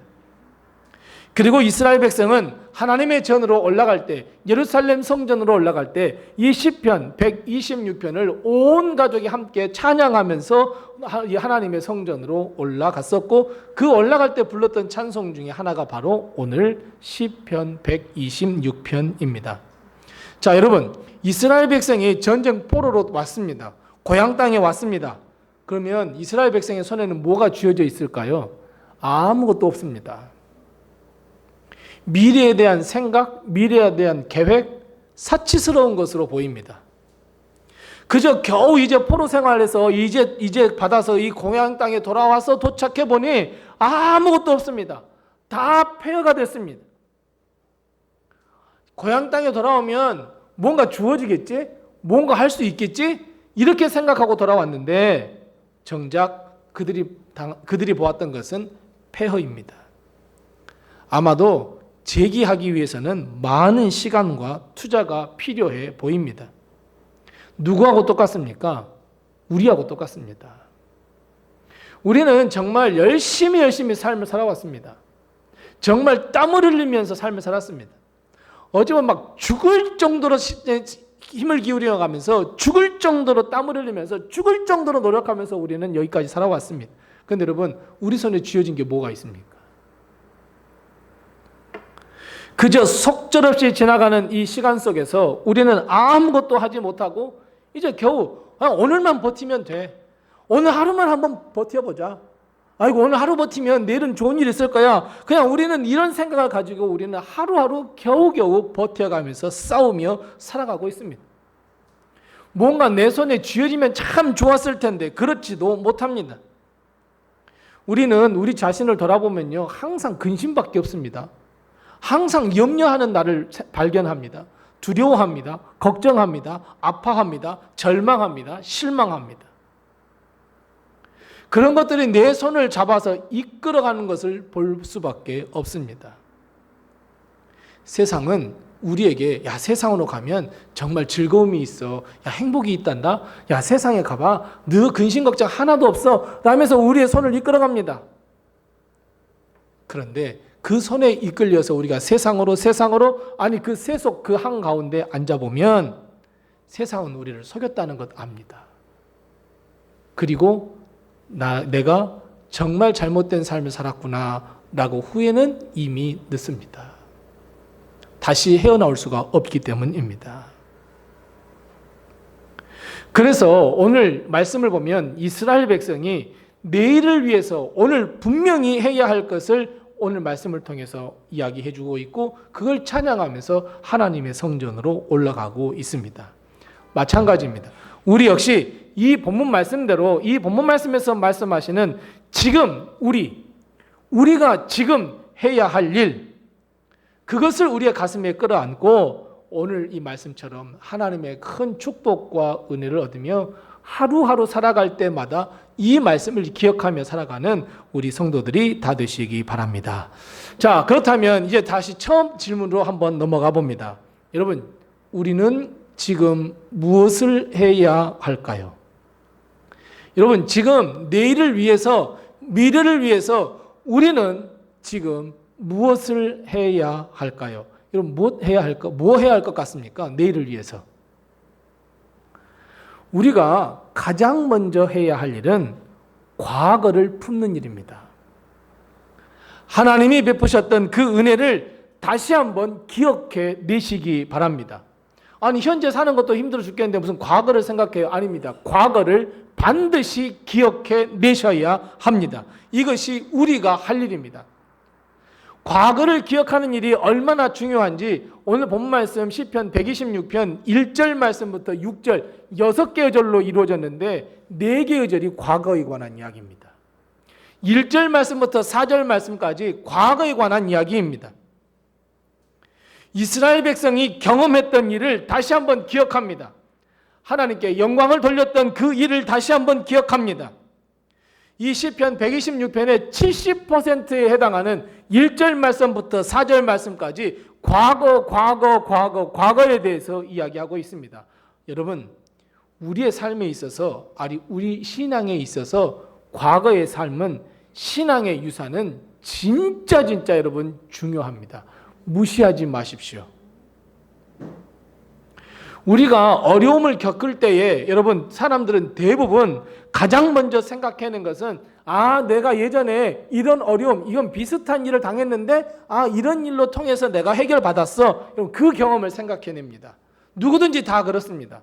그리고 이스라엘 백성은 하나님의 전으로 올라갈 때, 예루살렘 성전으로 올라갈 때 이 시편 126편을 온 가족이 함께 찬양하면서 하나님의 성전으로 올라갔었고, 그 올라갈 때 불렀던 찬송 중에 하나가 바로 오늘 시편 126편입니다. 자, 여러분, 이스라엘 백성이 전쟁 포로로 왔습니다. 고향 땅에 왔습니다. 그러면 이스라엘 백성의 손에는 뭐가 쥐어져 있을까요? 아무것도 없습니다. 미래에 대한 생각, 미래에 대한 계획, 사치스러운 것으로 보입니다. 그저 겨우 이제 포로 생활에서 이제 받아서 이 고향 땅에 돌아와서 도착해 보니 아무것도 없습니다. 다 폐허가 됐습니다. 고향 땅에 돌아오면 뭔가 주어지겠지? 뭔가 할 수 있겠지? 이렇게 생각하고 돌아왔는데 정작 그들이 보았던 것은 폐허입니다. 아마도 재기하기 위해서는 많은 시간과 투자가 필요해 보입니다. 누구하고 똑같습니까? 우리하고 똑같습니다. 우리는 정말 열심히 삶을 살아왔습니다. 정말 땀을 흘리면서 삶을 살았습니다. 어쩌면 막 죽을 정도로 힘을 기울여 가면서 죽을 정도로 땀을 흘리면서 죽을 정도로 노력하면서 우리는 여기까지 살아왔습니다. 그런데 여러분, 우리 손에 쥐어진 게 뭐가 있습니까? 그저 속절없이 지나가는 이 시간 속에서 우리는 아무것도 하지 못하고 이제 겨우 오늘만 버티면 돼. 오늘 하루만 한번 버텨보자. 아이고, 오늘 하루 버티면 내일은 좋은 일 있을 거야. 그냥 우리는 이런 생각을 가지고 우리는 하루하루 겨우겨우 버텨가면서 싸우며 살아가고 있습니다. 뭔가 내 손에 쥐어지면 참 좋았을 텐데 그렇지도 못합니다. 우리는 우리 자신을 돌아보면요, 항상 근심밖에 없습니다. 항상 염려하는 나를 발견합니다. 두려워합니다. 걱정합니다. 아파합니다. 절망합니다. 실망합니다. 그런 것들이 내 손을 잡아서 이끌어가는 것을 볼 수밖에 없습니다. 세상은 우리에게 세상으로 가면 정말 즐거움이 있어. 행복이 있단다. 세상에 가봐. 너 근심 걱정 하나도 없어. 라면서 우리의 손을 이끌어갑니다. 그런데 그 손에 이끌려서 우리가 세상으로 아니 그 세속 그 한가운데 앉아보면 세상은 우리를 속였다는 것 압니다. 그리고 내가 정말 잘못된 삶을 살았구나 라고 후회는 이미 늦습니다. 다시 헤어나올 수가 없기 때문입니다. 그래서 오늘 말씀을 보면 이스라엘 백성이 내일을 위해서 오늘 분명히 해야 할 것을 오늘 말씀을 통해서 이야기해 주고 있고 그걸 찬양하면서 하나님의 성전으로 올라가고 있습니다. 마찬가지입니다. 우리 역시 이 본문 말씀대로 이 본문 말씀에서 말씀하시는 지금 우리가 지금 해야 할 일, 그것을 우리의 가슴에 끌어안고 오늘 이 말씀처럼 하나님의 큰 축복과 은혜를 얻으며 하루하루 살아갈 때마다 이 말씀을 기억하며 살아가는 우리 성도들이 다 되시기 바랍니다. 자, 그렇다면 이제 다시 처음 질문으로 한번 넘어가 봅니다. 여러분, 우리는 지금 무엇을 해야 할까요? 여러분, 지금 내일을 위해서, 미래를 위해서 우리는 지금 무엇을 해야 할까요? 여러분, 뭐 해야 할 것 같습니까? 내일을 위해서. 우리가 가장 먼저 해야 할 일은 과거를 품는 일입니다. 하나님이 베푸셨던 그 은혜를 다시 한번 기억해 내시기 바랍니다. 아니, 현재 사는 것도 힘들어 죽겠는데 무슨 과거를 생각해요? 아닙니다. 과거를 반드시 기억해 내셔야 합니다. 이것이 우리가 할 일입니다. 과거를 기억하는 일이 얼마나 중요한지 오늘 본 말씀 시편 126편 1절 말씀부터 6절 6개의 절로 이루어졌는데 4개의 절이 과거에 관한 이야기입니다. 1절 말씀부터 4절 말씀까지 과거에 관한 이야기입니다. 이스라엘 백성이 경험했던 일을 다시 한번 기억합니다. 하나님께 영광을 돌렸던 그 일을 다시 한번 기억합니다. 이 시편 126편의 70%에 해당하는 1절 말씀부터 4절 말씀까지 과거에 대해서 이야기하고 있습니다. 여러분, 우리의 삶에 있어서, 아니 우리 신앙에 있어서 과거의 삶은, 신앙의 유산은 진짜 여러분 중요합니다. 무시하지 마십시오. 우리가 어려움을 겪을 때에 여러분, 사람들은 대부분 가장 먼저 생각하는 것은 내가 예전에 이런 어려움, 이건 비슷한 일을 당했는데 이런 일로 통해서 내가 해결받았어. 그 경험을 생각해냅니다. 누구든지 다 그렇습니다.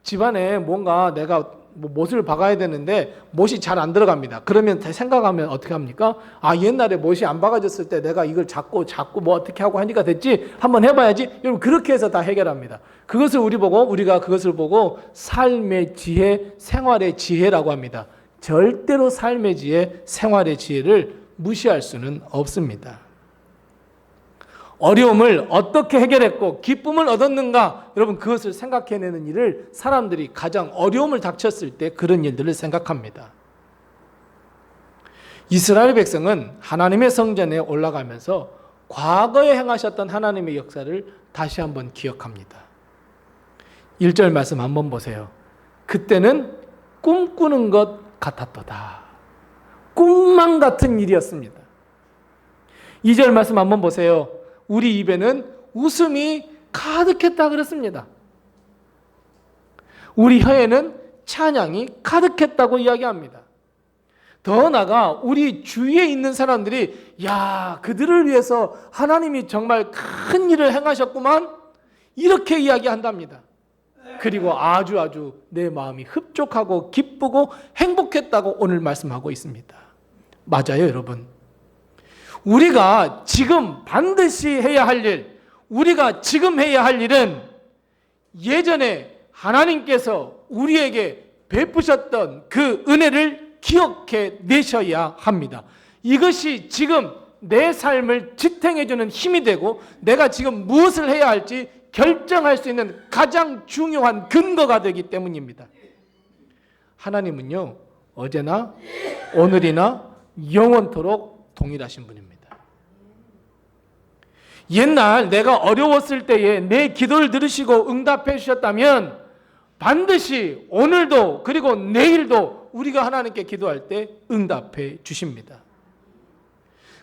집안에 뭔가 내가 못을 박아야 되는데 못이 잘 안 들어갑니다. 그러면 생각하면 어떻게 합니까? 옛날에 못이 안 박아졌을 때 내가 이걸 잡고 뭐 어떻게 하고 하니까 됐지? 한번 해봐야지. 여러분, 그렇게 해서 다 해결합니다. 우리가 그것을 보고 삶의 지혜, 생활의 지혜라고 합니다. 절대로 삶의 지혜, 생활의 지혜를 무시할 수는 없습니다. 어려움을 어떻게 해결했고 기쁨을 얻었는가, 여러분, 그것을 생각해내는 일을 사람들이 가장 어려움을 닥쳤을 때 그런 일들을 생각합니다. 이스라엘 백성은 하나님의 성전에 올라가면서 과거에 행하셨던 하나님의 역사를 다시 한번 기억합니다. 1절 말씀 한번 보세요. 그때는 꿈꾸는 것 같았도다. 꿈만 같은 일이었습니다. 2절 말씀 한번 보세요. 우리 입에는 웃음이 가득했다 그랬습니다. 우리 혀에는 찬양이 가득했다고 이야기합니다. 더 나아가 우리 주위에 있는 사람들이 그들을 위해서 하나님이 정말 큰 일을 행하셨구만, 이렇게 이야기한답니다. 그리고 아주 내 마음이 흡족하고 기쁘고 행복했다고 오늘 말씀하고 있습니다. 맞아요, 여러분. 우리가 지금 반드시 해야 할 일, 우리가 지금 해야 할 일은 예전에 하나님께서 우리에게 베푸셨던 그 은혜를 기억해 내셔야 합니다. 이것이 지금 내 삶을 지탱해주는 힘이 되고 내가 지금 무엇을 해야 할지 결정할 수 있는 가장 중요한 근거가 되기 때문입니다. 하나님은요, 어제나 오늘이나 영원토록 동일하신 분입니다. 옛날 내가 어려웠을 때에 내 기도를 들으시고 응답해 주셨다면 반드시 오늘도 그리고 내일도 우리가 하나님께 기도할 때 응답해 주십니다.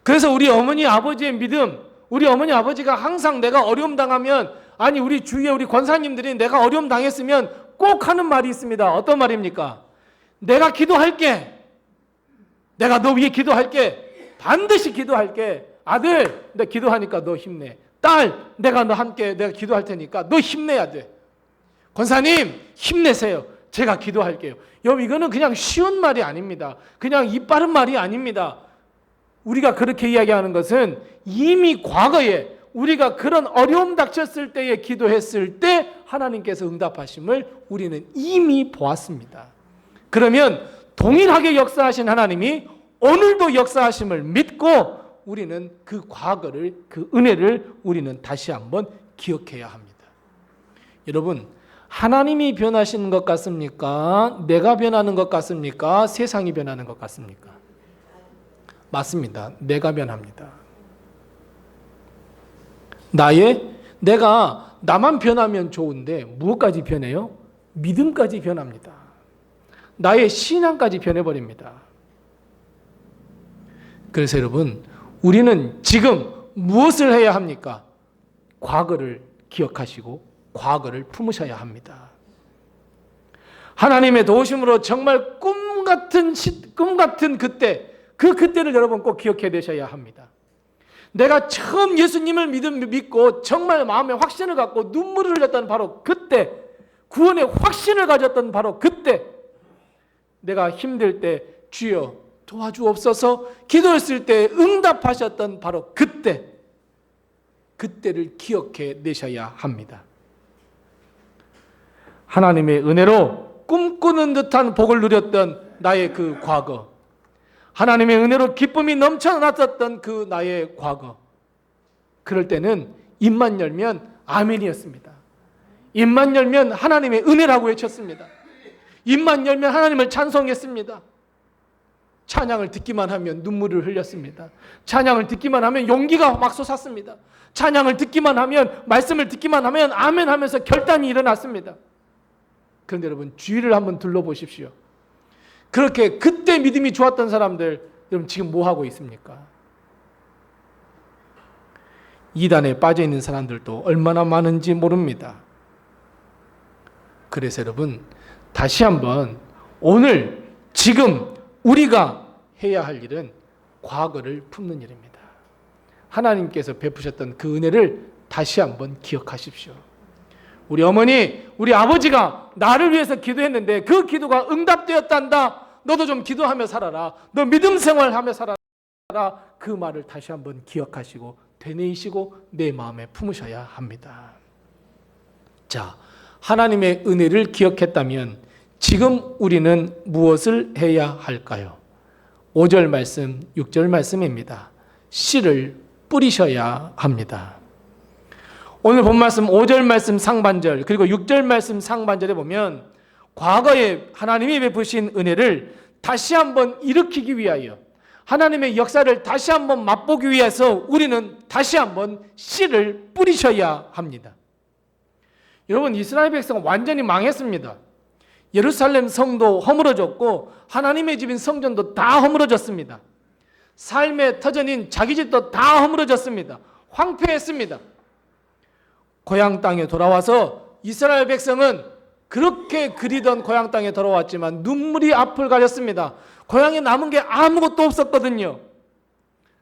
그래서 우리 어머니 아버지의 믿음, 우리 어머니 아버지가 항상 내가 어려움 당하면, 우리 주위에 우리 권사님들이 내가 어려움 당했으면 꼭 하는 말이 있습니다. 어떤 말입니까? 내가 기도할게. 내가 너 위해 기도할게. 반드시 기도할게. 아들, 내가 기도하니까 너 힘내. 딸, 내가 너 함께 내가 기도할 테니까 너 힘내야 돼. 권사님, 힘내세요. 제가 기도할게요. 여러분, 이거는 그냥 쉬운 말이 아닙니다. 그냥 입 바른 말이 아닙니다. 우리가 그렇게 이야기하는 것은 이미 과거에 우리가 그런 어려움 닥쳤을 때에 기도했을 때 하나님께서 응답하심을 우리는 이미 보았습니다. 그러면 동일하게 역사하신 하나님이 오늘도 역사하심을 믿고 우리는 그 과거를, 그 은혜를 우리는 다시 한번 기억해야 합니다. 여러분, 하나님이 변하시는 것 같습니까? 내가 변하는 것 같습니까? 세상이 변하는 것 같습니까? 맞습니다. 내가 변합니다. 내가 나만 변하면 좋은데 무엇까지 변해요? 믿음까지 변합니다. 나의 신앙까지 변해버립니다. 그래서 여러분, 우리는 지금 무엇을 해야 합니까? 과거를 기억하시고 과거를 품으셔야 합니다. 하나님의 도우심으로 정말 꿈 같은 그때, 그 그때를 여러분 꼭 기억해 두셔야 합니다. 내가 처음 예수님을 믿고 정말 마음에 확신을 갖고 눈물을 흘렸던 바로 그때, 구원의 확신을 가졌던 바로 그때, 내가 힘들 때 주여 도와주옵소서 기도했을 때 응답하셨던 바로 그때를 기억해 내셔야 합니다. 하나님의 은혜로 꿈꾸는 듯한 복을 누렸던 나의 그 과거, 하나님의 은혜로 기쁨이 넘쳐났었던 그 나의 과거, 그럴 때는 입만 열면 아멘이었습니다. 입만 열면 하나님의 은혜라고 외쳤습니다. 입만 열면 하나님을 찬송했습니다. 찬양을 듣기만 하면 눈물을 흘렸습니다. 찬양을 듣기만 하면 용기가 막 솟았습니다. 찬양을 듣기만 하면, 말씀을 듣기만 하면 아멘 하면서 결단이 일어났습니다. 그런데 여러분, 주위를 한번 둘러보십시오. 그렇게 그때 믿음이 좋았던 사람들, 여러분 지금 뭐 하고 있습니까? 이단에 빠져 있는 사람들도 얼마나 많은지 모릅니다. 그래서 여러분, 다시 한번 오늘 지금 우리가 해야 할 일은 과거를 품는 일입니다. 하나님께서 베푸셨던 그 은혜를 다시 한번 기억하십시오. 우리 어머니, 우리 아버지가 나를 위해서 기도했는데 그 기도가 응답되었단다. 너도 좀 기도하며 살아라. 너 믿음 생활하며 살아라. 그 말을 다시 한번 기억하시고 되뇌이시고 내 마음에 품으셔야 합니다. 자, 하나님의 은혜를 기억했다면 지금 우리는 무엇을 해야 할까요? 5절 말씀, 6절 말씀입니다. 씨를 뿌리셔야 합니다. 오늘 본 말씀 5절 말씀 상반절 그리고 6절 말씀 상반절에 보면 과거에 하나님이 베푸신 은혜를 다시 한번 일으키기 위하여, 하나님의 역사를 다시 한번 맛보기 위해서 우리는 다시 한번 씨를 뿌리셔야 합니다. 여러분, 이스라엘 백성은 완전히 망했습니다. 예루살렘 성도 허물어졌고 하나님의 집인 성전도 다 허물어졌습니다. 삶의 터전인 자기 집도 다 허물어졌습니다. 황폐했습니다. 고향 땅에 돌아와서 이스라엘 백성은 그렇게 그리던 고향 땅에 돌아왔지만 눈물이 앞을 가렸습니다. 고향에 남은 게 아무것도 없었거든요.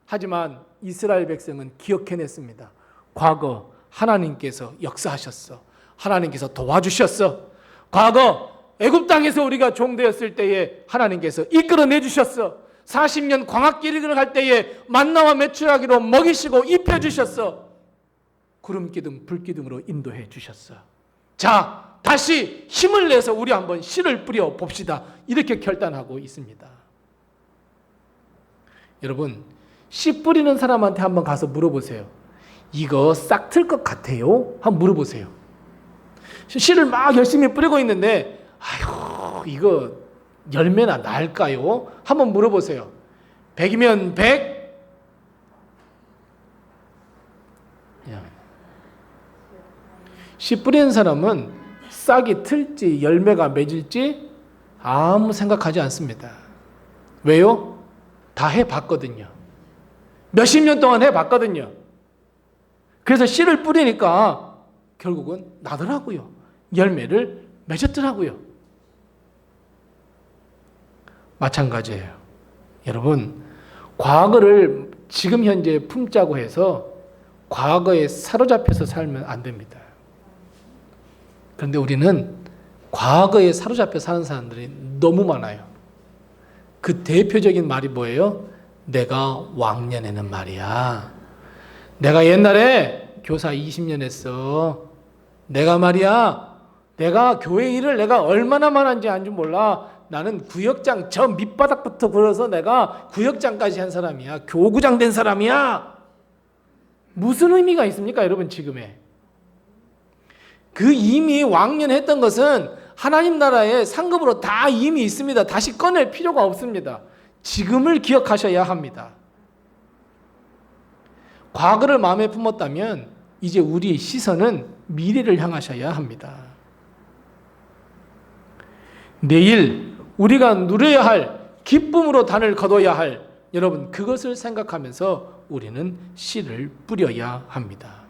하지만 이스라엘 백성은 기억해냈습니다. 과거 하나님께서 역사하셨어. 하나님께서 도와주셨어. 과거 애굽 땅에서 우리가 종되었을 때에 하나님께서 이끌어내 주셨어. 40년 광학길을 갈 때에 만나와 메추라기로 먹이시고 입혀주셨어. 구름기둥 불기둥으로 인도해 주셨어. 자, 다시 힘을 내서 우리 한번 씨를 뿌려 봅시다. 이렇게 결단하고 있습니다. 여러분, 씨 뿌리는 사람한테 한번 가서 물어보세요. 이거 싹 틀 것 같아요? 한번 물어보세요. 씨를 막 열심히 뿌리고 있는데 아유, 이거 열매나 날까요? 한번 물어보세요. 100이면 100? 씨 뿌리는 사람은 싹이 틀지 열매가 맺을지 아무 생각하지 않습니다. 왜요? 다 해봤거든요. 몇십 년 동안 해봤거든요. 그래서 씨를 뿌리니까 결국은 나더라고요. 열매를 맺었더라고요. 마찬가지예요. 여러분, 과거를 지금 현재 품자고 해서 과거에 사로잡혀서 살면 안 됩니다. 그런데 우리는 과거에 사로잡혀 사는 사람들이 너무 많아요. 그 대표적인 말이 뭐예요? 내가 왕년에는 말이야. 내가 옛날에 교사 20년 했어. 내가 말이야. 내가 교회 일을 내가 얼마나 많은지 안 줄 몰라. 나는 구역장 저 밑바닥부터 걸어서 내가 구역장까지 한 사람이야. 교구장 된 사람이야. 무슨 의미가 있습니까, 여러분 지금에? 그 이미 왕년했던 것은 하나님 나라의 상급으로 다 이미 있습니다. 다시 꺼낼 필요가 없습니다. 지금을 기억하셔야 합니다. 과거를 마음에 품었다면 이제 우리의 시선은 미래를 향하셔야 합니다. 내일 우리가 누려야 할 기쁨으로 단을 거둬야 할 여러분 그것을 생각하면서 우리는 씨를 뿌려야 합니다.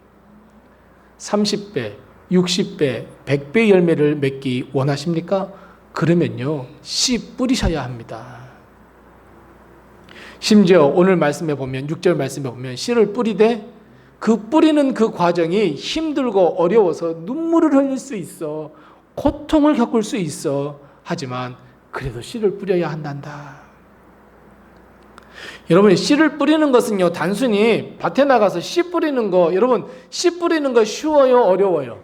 30배, 60배, 100배 열매를 맺기 원하십니까? 그러면요 씨 뿌리셔야 합니다. 심지어 오늘 말씀에 보면 6절 말씀에 보면 씨를 뿌리되 그 뿌리는 그 과정이 힘들고 어려워서 눈물을 흘릴 수 있어. 고통을 겪을 수 있어. 하지만 그래도 씨를 뿌려야 한단다. 여러분 씨를 뿌리는 것은요 단순히 밭에 나가서 씨 뿌리는 거 여러분 씨 뿌리는 거 쉬워요 어려워요?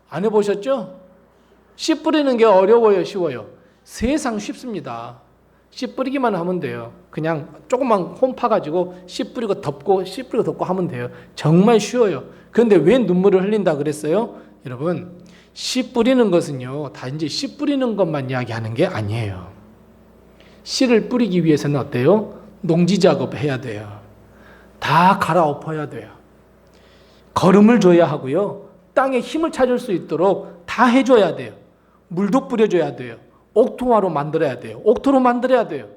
안 해보셨죠? 씨 뿌리는 게 어려워요 쉬워요? 세상 쉽습니다. 씨 뿌리기만 하면 돼요. 그냥 조금만 홈 파가지고 씨 뿌리고 덮고 씨 뿌리고 덮고 하면 돼요. 정말 쉬워요. 그런데 왜 눈물을 흘린다 그랬어요? 여러분 씨 뿌리는 것은요 단지 씨 뿌리는 것만 이야기하는 게 아니에요. 씨를 뿌리기 위해서는 어때요? 농지 작업 해야 돼요. 다 갈아엎어야 돼요. 거름을 줘야 하고요. 땅에 힘을 찾을 수 있도록 다 해줘야 돼요. 물도 뿌려줘야 돼요. 옥토화로 만들어야 돼요. 옥토로 만들어야 돼요.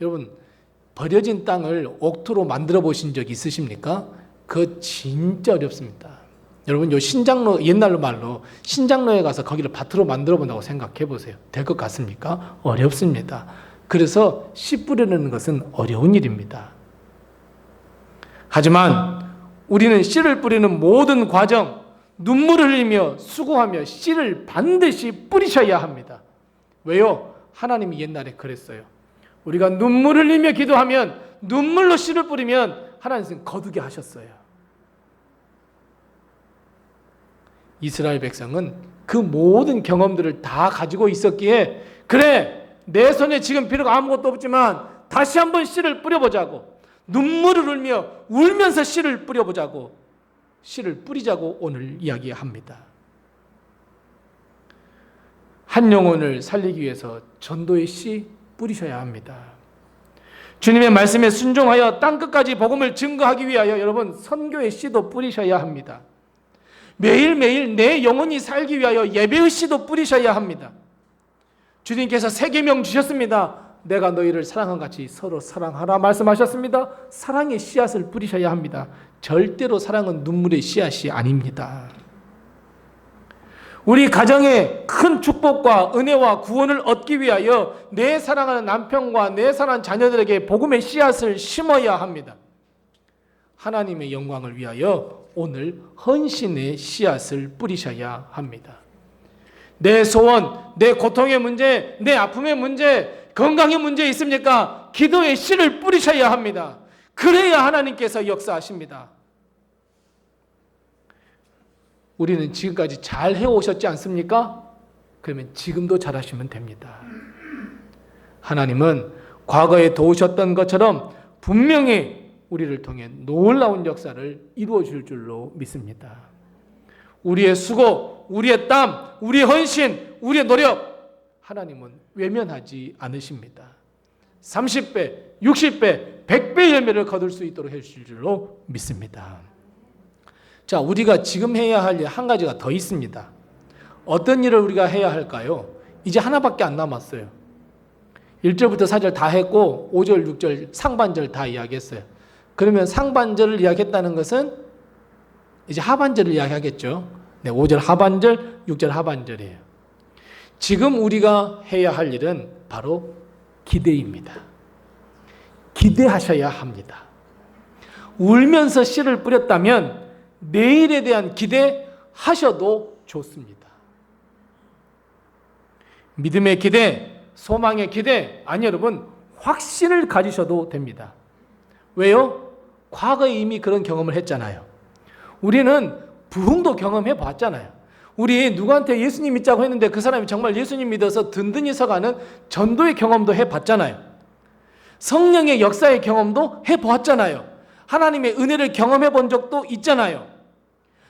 여러분 버려진 땅을 옥토로 만들어 보신 적 있으십니까? 그거 진짜 어렵습니다. 여러분 요 신장로 옛날로 말로 신장로에 가서 거기를 밭으로 만들어 본다고 생각해 보세요. 될 것 같습니까? 어렵습니다. 그래서 씨 뿌리는 것은 어려운 일입니다. 하지만 우리는 씨를 뿌리는 모든 과정 눈물을 흘리며 수고하며 씨를 반드시 뿌리셔야 합니다. 왜요? 하나님이 옛날에 그랬어요. 우리가 눈물을 흘리며 기도하면 눈물로 씨를 뿌리면 하나님은 거두게 하셨어요. 이스라엘 백성은 그 모든 경험들을 다 가지고 있었기에 그래 내 손에 지금 비록 아무것도 없지만 다시 한번 씨를 뿌려보자고 눈물을 흘며 울면서 씨를 뿌려보자고 씨를 뿌리자고 오늘 이야기합니다. 한 영혼을 살리기 위해서 전도의 씨 뿌리셔야 합니다. 주님의 말씀에 순종하여 땅끝까지 복음을 증거하기 위하여 여러분 선교의 씨도 뿌리셔야 합니다. 매일매일 내 영혼이 살기 위하여 예배의 씨도 뿌리셔야 합니다. 주님께서 세 계명 주셨습니다. 내가 너희를 사랑한 같이 서로 사랑하라 말씀하셨습니다. 사랑의 씨앗을 뿌리셔야 합니다. 절대로 사랑은 눈물의 씨앗이 아닙니다. 우리 가정에 큰 축복과 은혜와 구원을 얻기 위하여 내 사랑하는 남편과 내 사랑하는 자녀들에게 복음의 씨앗을 심어야 합니다. 하나님의 영광을 위하여 오늘 헌신의 씨앗을 뿌리셔야 합니다. 내 소원, 내 고통의 문제, 내 아픔의 문제, 건강의 문제 있습니까? 기도의 씨를 뿌리셔야 합니다. 그래야 하나님께서 역사하십니다. 우리는 지금까지 잘 해오셨지 않습니까? 그러면 지금도 잘하시면 됩니다. 하나님은 과거에 도우셨던 것처럼 분명히 우리를 통해 놀라운 역사를 이루어 줄 줄로 믿습니다. 우리의 수고, 우리의 땀, 우리의 헌신, 우리의 노력 하나님은 외면하지 않으십니다. 30배, 60배, 100배 열매를 거둘 수 있도록 해주실 줄로 믿습니다. 자, 우리가 지금 해야 할 일 한 가지가 더 있습니다. 어떤 일을 우리가 해야 할까요? 이제 하나밖에 안 남았어요. 1절부터 4절 다 했고 5절, 6절 상반절 다 이야기했어요. 그러면 상반절을 이야기했다는 것은 이제 하반절을 이야기하겠죠. 네, 5절 하반절, 6절 하반절이에요. 지금 우리가 해야 할 일은 바로 기대입니다. 기대하셔야 합니다. 울면서 씨를 뿌렸다면 내일에 대한 기대하셔도 좋습니다. 믿음의 기대, 소망의 기대, 아니 여러분 확신을 가지셔도 됩니다. 왜요? 과거에 이미 그런 경험을 했잖아요. 우리는 부흥도 경험해 봤잖아요. 우리 누구한테 예수님 믿자고 했는데 그 사람이 정말 예수님 믿어서 든든히 서가는 전도의 경험도 해봤잖아요. 성령의 역사의 경험도 해보았잖아요. 하나님의 은혜를 경험해 본 적도 있잖아요.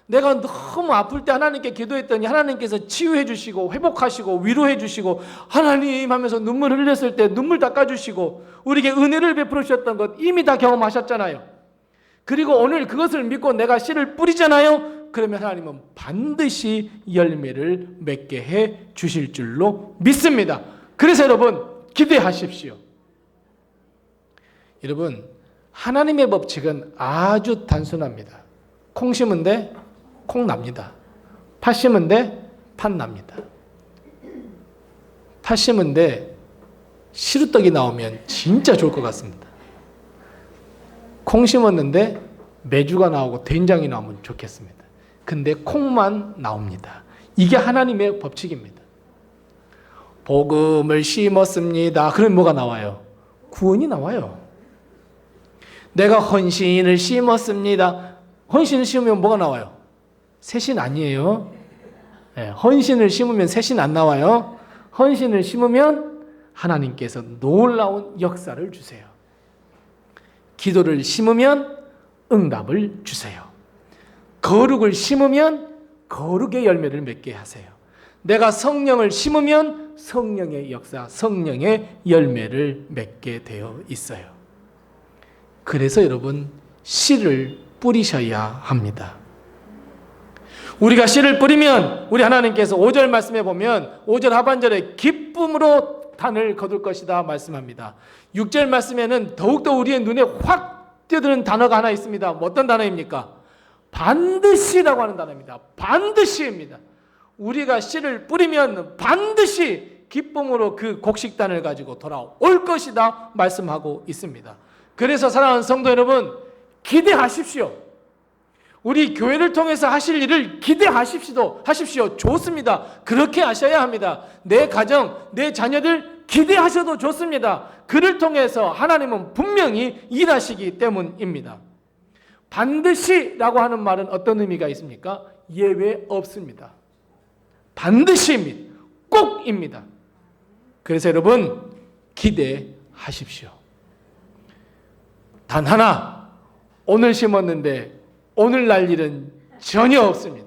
내가 너무 아플 때 하나님께 기도했더니 하나님께서 치유해 주시고 회복하시고 위로해 주시고 하나님 하면서 눈물 흘렸을 때 눈물 닦아주시고 우리에게 은혜를 베풀어 주셨던 것 이미 다 경험하셨잖아요. 그리고 오늘 그것을 믿고 내가 씨를 뿌리잖아요. 그러면 하나님은 반드시 열매를 맺게 해 주실 줄로 믿습니다. 그래서 여러분 기대하십시오. 여러분 하나님의 법칙은 아주 단순합니다. 콩 심은데 콩 납니다. 팥 심은데 팥 납니다. 팥 심은데 시루떡이 나오면 진짜 좋을 것 같습니다. 콩 심었는데 메주가 나오고 된장이 나오면 좋겠습니다. 근데 콩만 나옵니다. 이게 하나님의 법칙입니다. 복음을 심었습니다. 그럼 뭐가 나와요? 구원이 나와요. 내가 헌신을 심었습니다. 헌신을 심으면 뭐가 나와요? 새신 아니에요. 네, 헌신을 심으면 새신 안 나와요. 헌신을 심으면 하나님께서 놀라운 역사를 주세요. 기도를 심으면 응답을 주세요. 거룩을 심으면 거룩의 열매를 맺게 하세요. 내가 성령을 심으면 성령의 역사, 성령의 열매를 맺게 되어 있어요. 그래서 여러분 씨를 뿌리셔야 합니다. 우리가 씨를 뿌리면 우리 하나님께서 5절 말씀해 보면 5절 하반절에 기쁨으로 단을 거둘 것이다 말씀합니다. 6절 말씀에는 더욱더 우리의 눈에 확 뛰어드는 단어가 하나 있습니다. 어떤 단어입니까? 반드시라고 하는 단어입니다. 반드시입니다. 우리가 씨를 뿌리면 반드시 기쁨으로 그 곡식단을 가지고 돌아올 것이다 말씀하고 있습니다. 그래서 사랑하는 성도 여러분 기대하십시오. 우리 교회를 통해서 하실 일을 기대하십시오. 좋습니다. 그렇게 하셔야 합니다. 내 가정, 내 자녀들 기대하셔도 좋습니다. 그를 통해서 하나님은 분명히 일하시기 때문입니다. 반드시라고 하는 말은 어떤 의미가 있습니까? 예외 없습니다. 반드시입니다. 꼭입니다. 그래서 여러분 기대하십시오. 단 하나 오늘 심었는데 오늘 날 일은 전혀 없습니다.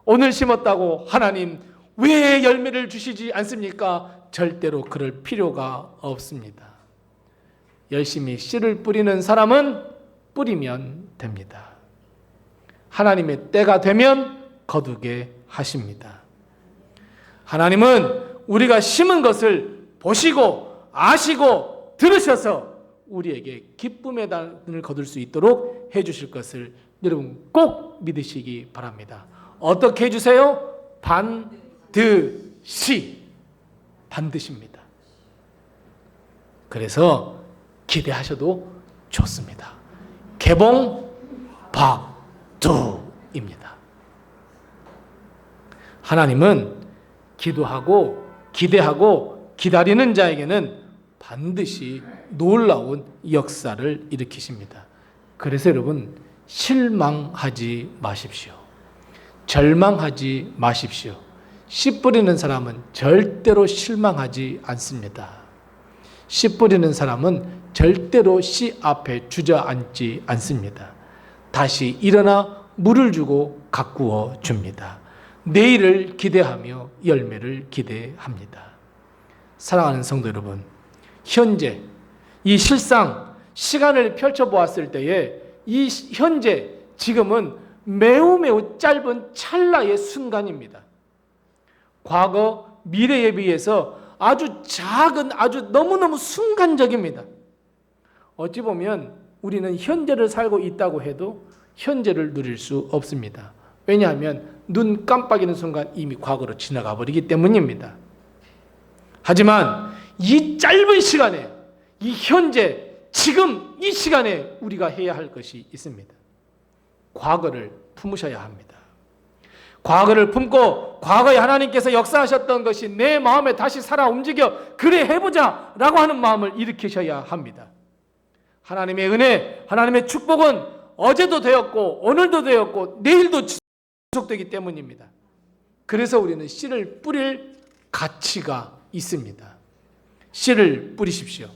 오늘 심었다고 하나님 왜 열매를 주시지 않습니까? 절대로 그럴 필요가 없습니다. 열심히 씨를 뿌리는 사람은 뿌리면 됩니다. 하나님의 때가 되면 거두게 하십니다. 하나님은 우리가 심은 것을 보시고 아시고 들으셔서 우리에게 기쁨의 단을 거둘 수 있도록 해주실 것을 여러분 꼭 믿으시기 바랍니다. 어떻게 해주세요? 반드시입니다. 그래서 기대하셔도 좋습니다. 개봉 박두입니다. 하나님은 기도하고 기대하고 기다리는 자에게는 반드시 놀라운 역사를 일으키십니다. 그래서 여러분 실망하지 마십시오. 절망하지 마십시오. 씨 뿌리는 사람은 절대로 실망하지 않습니다. 씨 뿌리는 사람은 절대로 씨 앞에 주저앉지 않습니다. 다시 일어나 물을 주고 가꾸어 줍니다. 내일을 기대하며 열매를 기대합니다. 사랑하는 성도 여러분, 현재 이 실상 시간을 펼쳐보았을 때에 이 현재 지금은 매우 짧은 찰나의 순간입니다. 과거 미래에 비해서 아주 작은 아주 너무너무 순간적입니다. 어찌 보면 우리는 현재를 살고 있다고 해도 현재를 누릴 수 없습니다. 왜냐하면 눈 깜빡이는 순간 이미 과거로 지나가 버리기 때문입니다. 하지만 이 짧은 시간에 이 현재 지금 이 시간에 우리가 해야 할 것이 있습니다. 과거를 품으셔야 합니다. 과거를 품고 과거에 하나님께서 역사하셨던 것이 내 마음에 다시 살아 움직여 그래 해보자 라고 하는 마음을 일으키셔야 합니다. 하나님의 은혜, 하나님의 축복은 어제도 되었고 오늘도 되었고 내일도 지속되기 때문입니다. 그래서 우리는 씨를 뿌릴 가치가 있습니다. 씨를 뿌리십시오.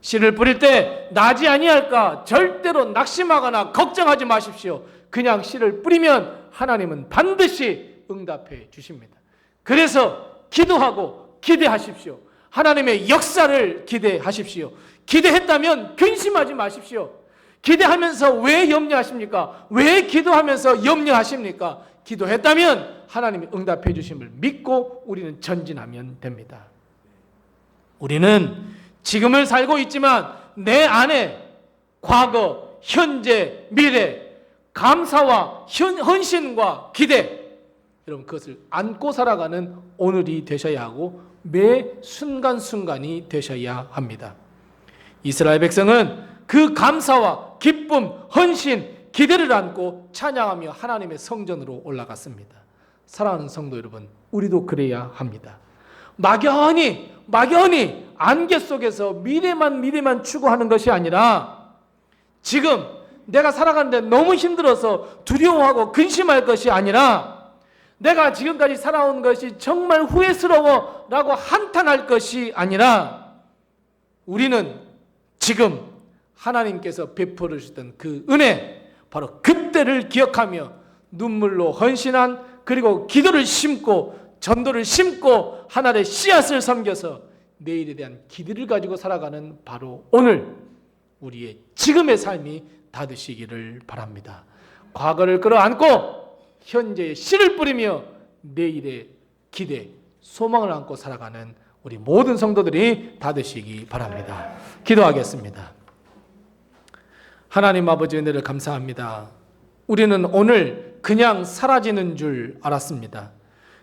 씨를 뿌릴 때 나지 아니할까 절대로 낙심하거나 걱정하지 마십시오. 그냥 씨를 뿌리면 하나님은 반드시 응답해 주십니다. 그래서 기도하고 기대하십시오. 하나님의 역사를 기대하십시오. 기대했다면 근심하지 마십시오. 기대하면서 왜 염려하십니까? 왜 기도하면서 염려하십니까? 기도했다면 하나님이 응답해 주심을 믿고 우리는 전진하면 됩니다. 우리는 지금을 살고 있지만 내 안에 과거, 현재, 미래, 감사와 헌신과 기대, 여러분 그것을 안고 살아가는 오늘이 되셔야 하고 매 순간순간이 되셔야 합니다. 이스라엘 백성은 그 감사와 기쁨, 헌신, 기대를 안고 찬양하며 하나님의 성전으로 올라갔습니다. 사랑하는 성도 여러분, 우리도 그래야 합니다. 막연히 안개 속에서 미래만 추구하는 것이 아니라 지금 내가 살아가는데 너무 힘들어서 두려워하고 근심할 것이 아니라 내가 지금까지 살아온 것이 정말 후회스러워 라고 한탄할 것이 아니라 우리는 지금 하나님께서 베풀어 주셨던 그 은혜, 바로 그때를 기억하며 눈물로 헌신한, 그리고 기도를 심고 전도를 심고 하나님의 씨앗을 섬겨서 내일에 대한 기대를 가지고 살아가는 바로 오늘 우리의 지금의 삶이 다 되시기를 바랍니다. 과거를 끌어안고 현재의 씨를 뿌리며 내일의 기대, 소망을 안고 살아가는 우리 모든 성도들이 다 되시기 바랍니다. 기도하겠습니다. 하나님 아버지 은혜를 감사합니다. 우리는 오늘 그냥 사라지는 줄 알았습니다.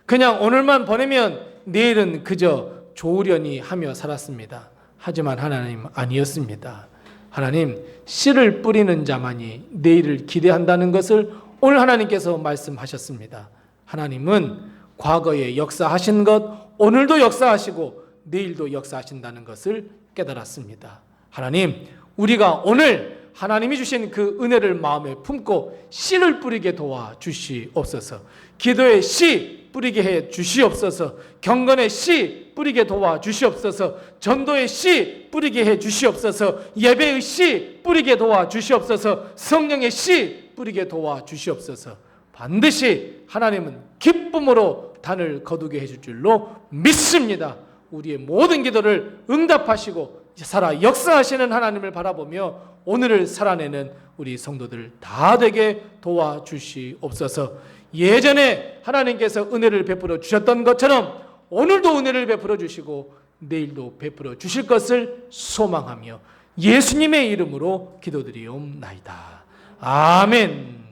그냥 오늘만 보내면 내일은 그저 좋으려니 하며 살았습니다. 하지만 하나님 아니었습니다. 하나님, 씨를 뿌리는 자만이 내일을 기대한다는 것을 오늘 하나님께서 말씀하셨습니다. 하나님은 과거에 역사하신 것, 오늘도 역사하시고 내일도 역사하신다는 것을 깨달았습니다. 하나님, 우리가 오늘 하나님이 주신 그 은혜를 마음에 품고 씨를 뿌리게 도와주시옵소서. 기도의 씨 뿌리게 해 주시옵소서. 경건의 씨 뿌리게 도와주시옵소서. 전도의 씨 뿌리게 해 주시옵소서. 예배의 씨 뿌리게 도와주시옵소서. 성령의 씨 뿌리게 도와주시옵소서. 반드시 하나님은 기쁨으로 단을 거두게 해줄 줄로 믿습니다. 우리의 모든 기도를 응답하시고 살아 역사하시는 하나님을 바라보며 오늘을 살아내는 우리 성도들 다 되게 도와주시옵소서. 예전에 하나님께서 은혜를 베풀어 주셨던 것처럼 오늘도 은혜를 베풀어 주시고 내일도 베풀어 주실 것을 소망하며 예수님의 이름으로 기도드리옵나이다. 아멘.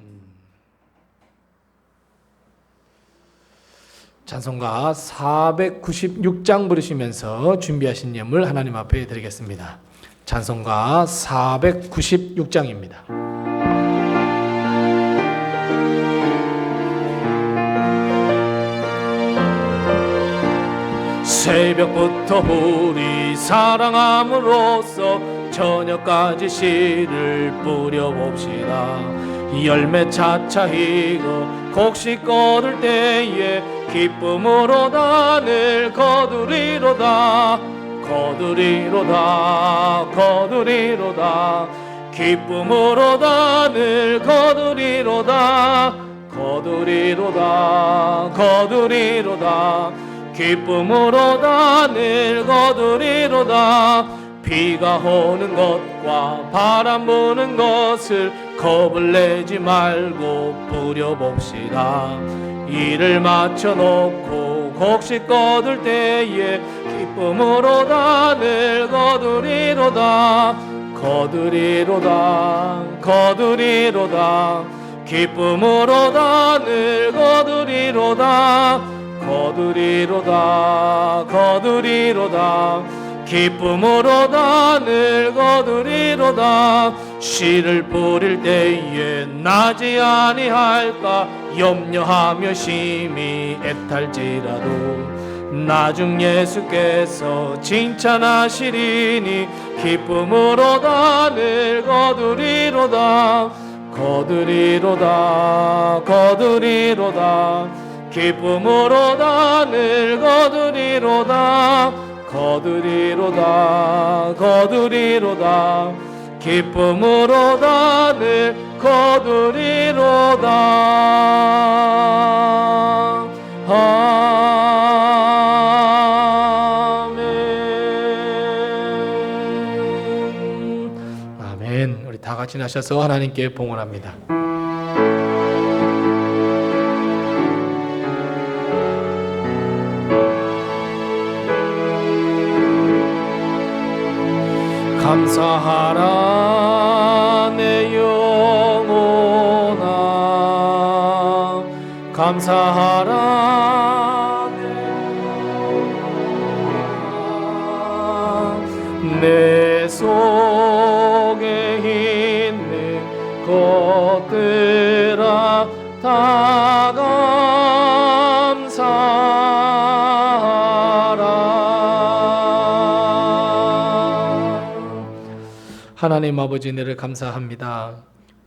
찬송가 496장 부르시면서 준비하신 예물 하나님 앞에 드리겠습니다. 찬송가 496장입니다. 새벽부터 우리 사랑함으로써 저녁까지 씨를 뿌려봅시다. 열매 차차 익어 곡식 거둘 때에 기쁨으로 단을 거두리로다. 거두리로다. 거두리로다. 기쁨으로 단을 거두리로다. 거두리로다. 거두리로다. 기쁨으로 단을 거두리로다. 비가 오는 것과 바람 부는 것을 겁을 내지 말고 뿌려봅시다. 일을 마쳐놓고 곡식 거둘 때에 기쁨으로 단을 거두리로다. 거두리로다. 거두리로다. 기쁨으로 단을 거두리로다. 거두리로다. 거두리로다. 기쁨으로다 늘 거두리로다. 씨를 뿌릴 때에 나지 아니할까 염려하며 심히 애탈지라도 나중 예수께서 칭찬하시리니 기쁨으로다 늘 거두리로다. 거두리로다 거두리로다. 기쁨으로다 늘 거두리로다. 거두리로다 거두리로다. 기쁨으로다 늘 거두리로다. 아멘. 아멘. 우리 다 같이 나셔서 하나님께 봉헌합니다. 감사하라 내 영혼아. 감사하라 내 속에 있는 것들아 다 감사하라. 하나님 아버지, 은혜를 감사합니다.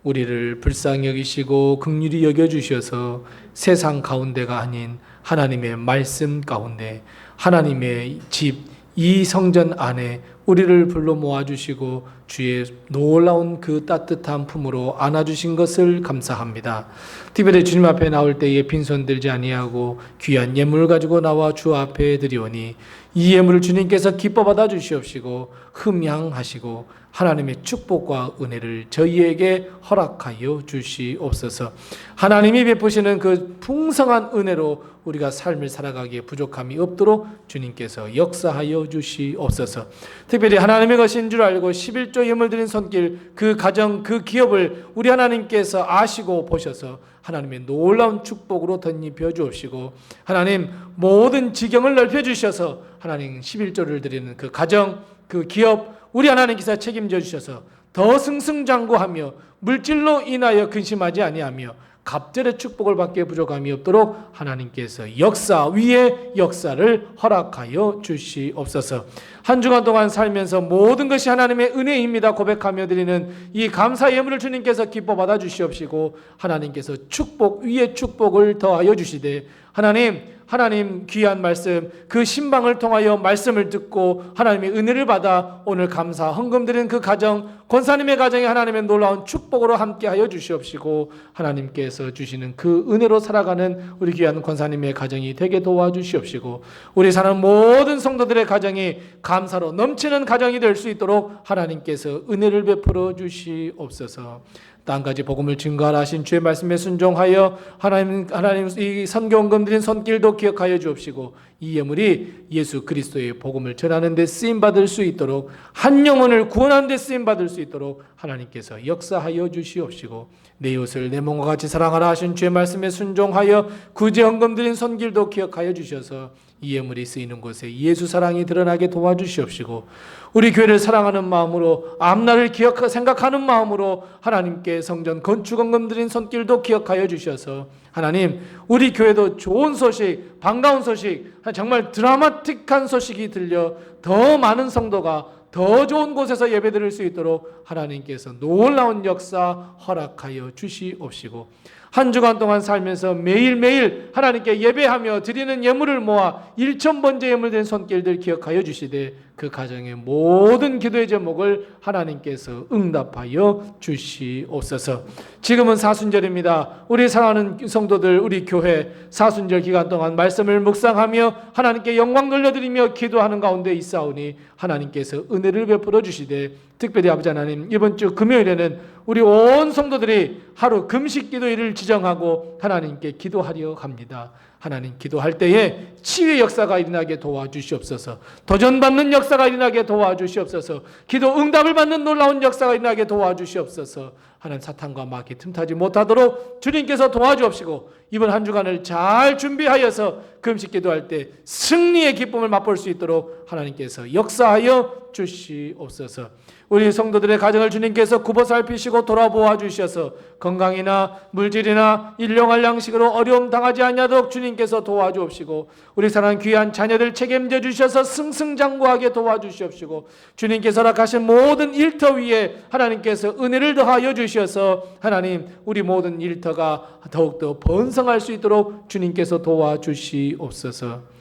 우리를 불쌍히 여기시고 긍휼히 여겨주셔서 세상 가운데가 아닌 하나님의 말씀 가운데, 하나님의 집 이 성전 안에 우리를 불러 모아주시고 주의 놀라운 그 따뜻한 품으로 안아주신 것을 감사합니다. 특별히 주님 앞에 나올 때에 빈손 들지 아니하고 귀한 예물을 가지고 나와 주 앞에 드리오니 이 예물을 주님께서 기뻐 받아 주시옵시고 흠양하시고 하나님의 축복과 은혜를 저희에게 허락하여 주시옵소서. 하나님이 베푸시는 그 풍성한 은혜로 우리가 삶을 살아가기에 부족함이 없도록 주님께서 역사하여 주시옵소서. 특별히 하나님의 것인 줄 알고 11조 예물 드린 손길, 그 가정, 그 기업을 우리 하나님께서 아시고 보셔서 하나님의 놀라운 축복으로 덧입혀 주옵시고, 하나님 모든 지경을 넓혀 주셔서 하나님 11조를 드리는 그 가정, 그 기업 우리 하나님께서 책임져 주셔서 더 승승장구하며 물질로 인하여 근심하지 아니하며 갑절의 축복을 받기에 부족함이 없도록 하나님께서 역사 위에 역사를 허락하여 주시옵소서. 한 주간 동안 살면서 모든 것이 하나님의 은혜입니다 고백하며 드리는 이 감사 예물을 주님께서 기뻐 받아 주시옵시고 하나님께서 축복 위에 축복을 더하여 주시되, 하나님 귀한 말씀, 그 신방을 통하여 말씀을 듣고 하나님의 은혜를 받아 오늘 감사 헌금 드리는 그 가정, 권사님의 가정에 하나님의 놀라운 축복으로 함께하여 주시옵시고 하나님께서 주시는 그 은혜로 살아가는 우리 귀한 권사님의 가정이 되게 도와주시옵시고, 우리 사는 모든 성도들의 가정이 감사로 넘치는 가정이 될 수 있도록 하나님께서 은혜를 베풀어 주시옵소서. 땅까지 복음을 증거하라 하신 주의 말씀에 순종하여 하나님 이 선교헌금 드린 손길도 기억하여 주옵시고, 이 예물이 예수 그리스도의 복음을 전하는 데 쓰임 받을 수 있도록, 한 영혼을 구원하는 데 쓰임 받을 수 있도록 하나님께서 역사하여 주시옵시고, 내 이웃을 내 몸과 같이 사랑하라 하신 주의 말씀에 순종하여 구제 헌금 드린 손길도 기억하여 주셔서 이 예물이 쓰이는 곳에 예수 사랑이 드러나게 도와주시옵시고, 우리 교회를 사랑하는 마음으로, 앞날을 생각하는 마음으로 하나님께 성전 건축 헌금 드린 손길도 기억하여 주셔서 하나님, 우리 교회도 좋은 소식, 반가운 소식, 정말 드라마틱한 소식이 들려 더 많은 성도가 더 좋은 곳에서 예배드릴 수 있도록 하나님께서 놀라운 역사 허락하여 주시옵시고, 한 주간 동안 살면서 매일매일 하나님께 예배하며 드리는 예물을 모아 1,000번째 예물 된 손길들 기억하여 주시되, 그 가정의 모든 기도의 제목을 하나님께서 응답하여 주시옵소서. 지금은 사순절입니다. 우리 사랑하는 성도들, 우리 교회 사순절 기간 동안 말씀을 묵상하며 하나님께 영광 돌려드리며 기도하는 가운데 있사오니 하나님께서 은혜를 베풀어 주시되, 특별히 아버지 하나님, 이번 주 금요일에는 우리 온 성도들이 하루 금식 기도일을 지정하고 하나님께 기도하려 합니다. 하나님, 기도할 때에 치유의 역사가 일어나게 도와주시옵소서. 도전받는 역사가 일어나게 도와주시옵소서. 기도 응답을 받는 놀라운 역사가 일어나게 도와주시옵소서. 하나님 사탄과 마귀 틈타지 못하도록 주님께서 도와주옵시고 이번 한 주간을 잘 준비하여서 금식 기도할 때 승리의 기쁨을 맛볼 수 있도록 하나님께서 역사하여 주시옵소서. 우리 성도들의 가정을 주님께서 굽어 살피시고 돌아보아 주셔서 건강이나 물질이나 일용할 양식으로 어려움 당하지 않도록 주님께서 도와주옵시고 우리 사랑하는 귀한 자녀들 책임져 주셔서 승승장구하게 도와주시옵시고 주님께서 허락하신 모든 일터 위에 하나님께서 은혜를 더하여 주셔서 하나님 우리 모든 일터가 더욱더 번성할 수 있도록 주님께서 도와주시옵소서.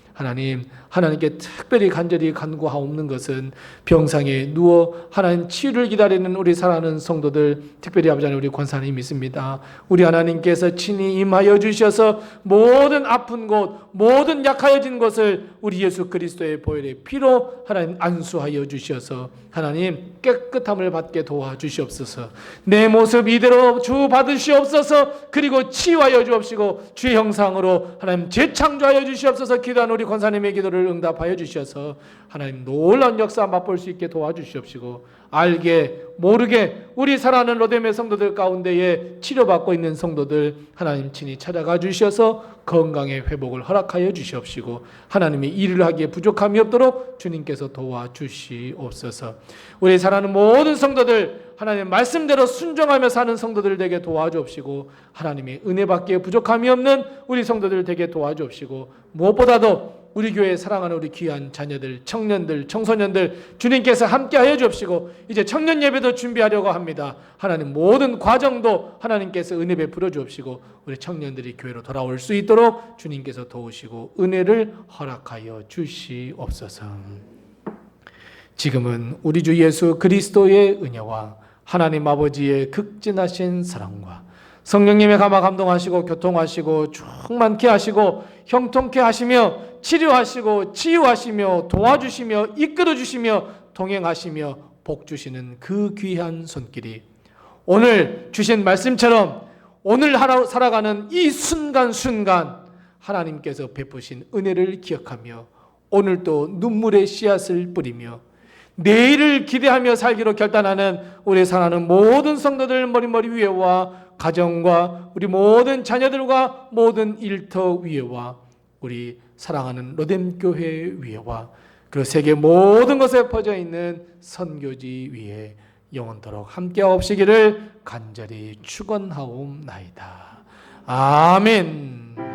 하나님께 특별히 간절히 간구하옵는 것은 병상에 누워 하나님 치유를 기다리는 우리 사랑하는 성도들, 특별히 아버지 하나님 우리 권사님 믿습니다. 우리 하나님께서 친히 임하여 주셔서 모든 아픈 곳, 모든 약하여진 것을 우리 예수 그리스도의 보혈의 피로 하나님 안수하여 주셔서 하나님 깨끗함을 받게 도와주시옵소서. 내 모습 이대로 주 받으시옵소서. 그리고 치유하여 주옵시고 주의 형상으로 하나님 재창조하여 주시옵소서. 기도한 우리 권사님의 기도를 응답하여 주셔서 하나님 놀라운 역사 맛볼 수 있게 도와주시옵시고 알게 모르게 우리 사랑하는 로뎀의 성도들 가운데에 치료받고 있는 성도들 하나님 친히 찾아가 주셔서 건강의 회복을 허락하여 주시옵시고 하나님의 일을 하기에 부족함이 없도록 주님께서 도와주시옵소서. 우리 사랑하는 모든 성도들 하나님의 말씀대로 순종하며 사는 성도들 되게 도와주옵시고 하나님의 은혜 받기에 부족함이 없는 우리 성도들 되게 도와주옵시고 무엇보다도 우리 교회에 사랑하는 우리 귀한 자녀들, 청년들, 청소년들 주님께서 함께하여 주옵시고 이제 청년 예배도 준비하려고 합니다. 하나님 모든 과정도 하나님께서 은혜 베풀어 주옵시고 우리 청년들이 교회로 돌아올 수 있도록 주님께서 도우시고 은혜를 허락하여 주시옵소서. 지금은 우리 주 예수 그리스도의 은혜와 하나님 아버지의 극진하신 사랑과 성령님의 감화 감동하시고 교통하시고 충만케 하시고 형통케 하시며 치료하시고 치유하시며 도와주시며 이끌어주시며 동행하시며 복주시는 그 귀한 손길이 오늘 주신 말씀처럼 오늘 살아가는 이 순간순간 하나님께서 베푸신 은혜를 기억하며 오늘도 눈물의 씨앗을 뿌리며 내일을 기대하며 살기로 결단하는 우리 사랑하는 모든 성도들 머리 위에와 가정과 우리 모든 자녀들과 모든 일터 위에와 우리 사랑하는 로뎀교회 위에와 그리고 세계 모든 곳에 퍼져 있는 선교지 위에 영원토록 함께하옵시기를 간절히 축원하옵나이다. 아멘.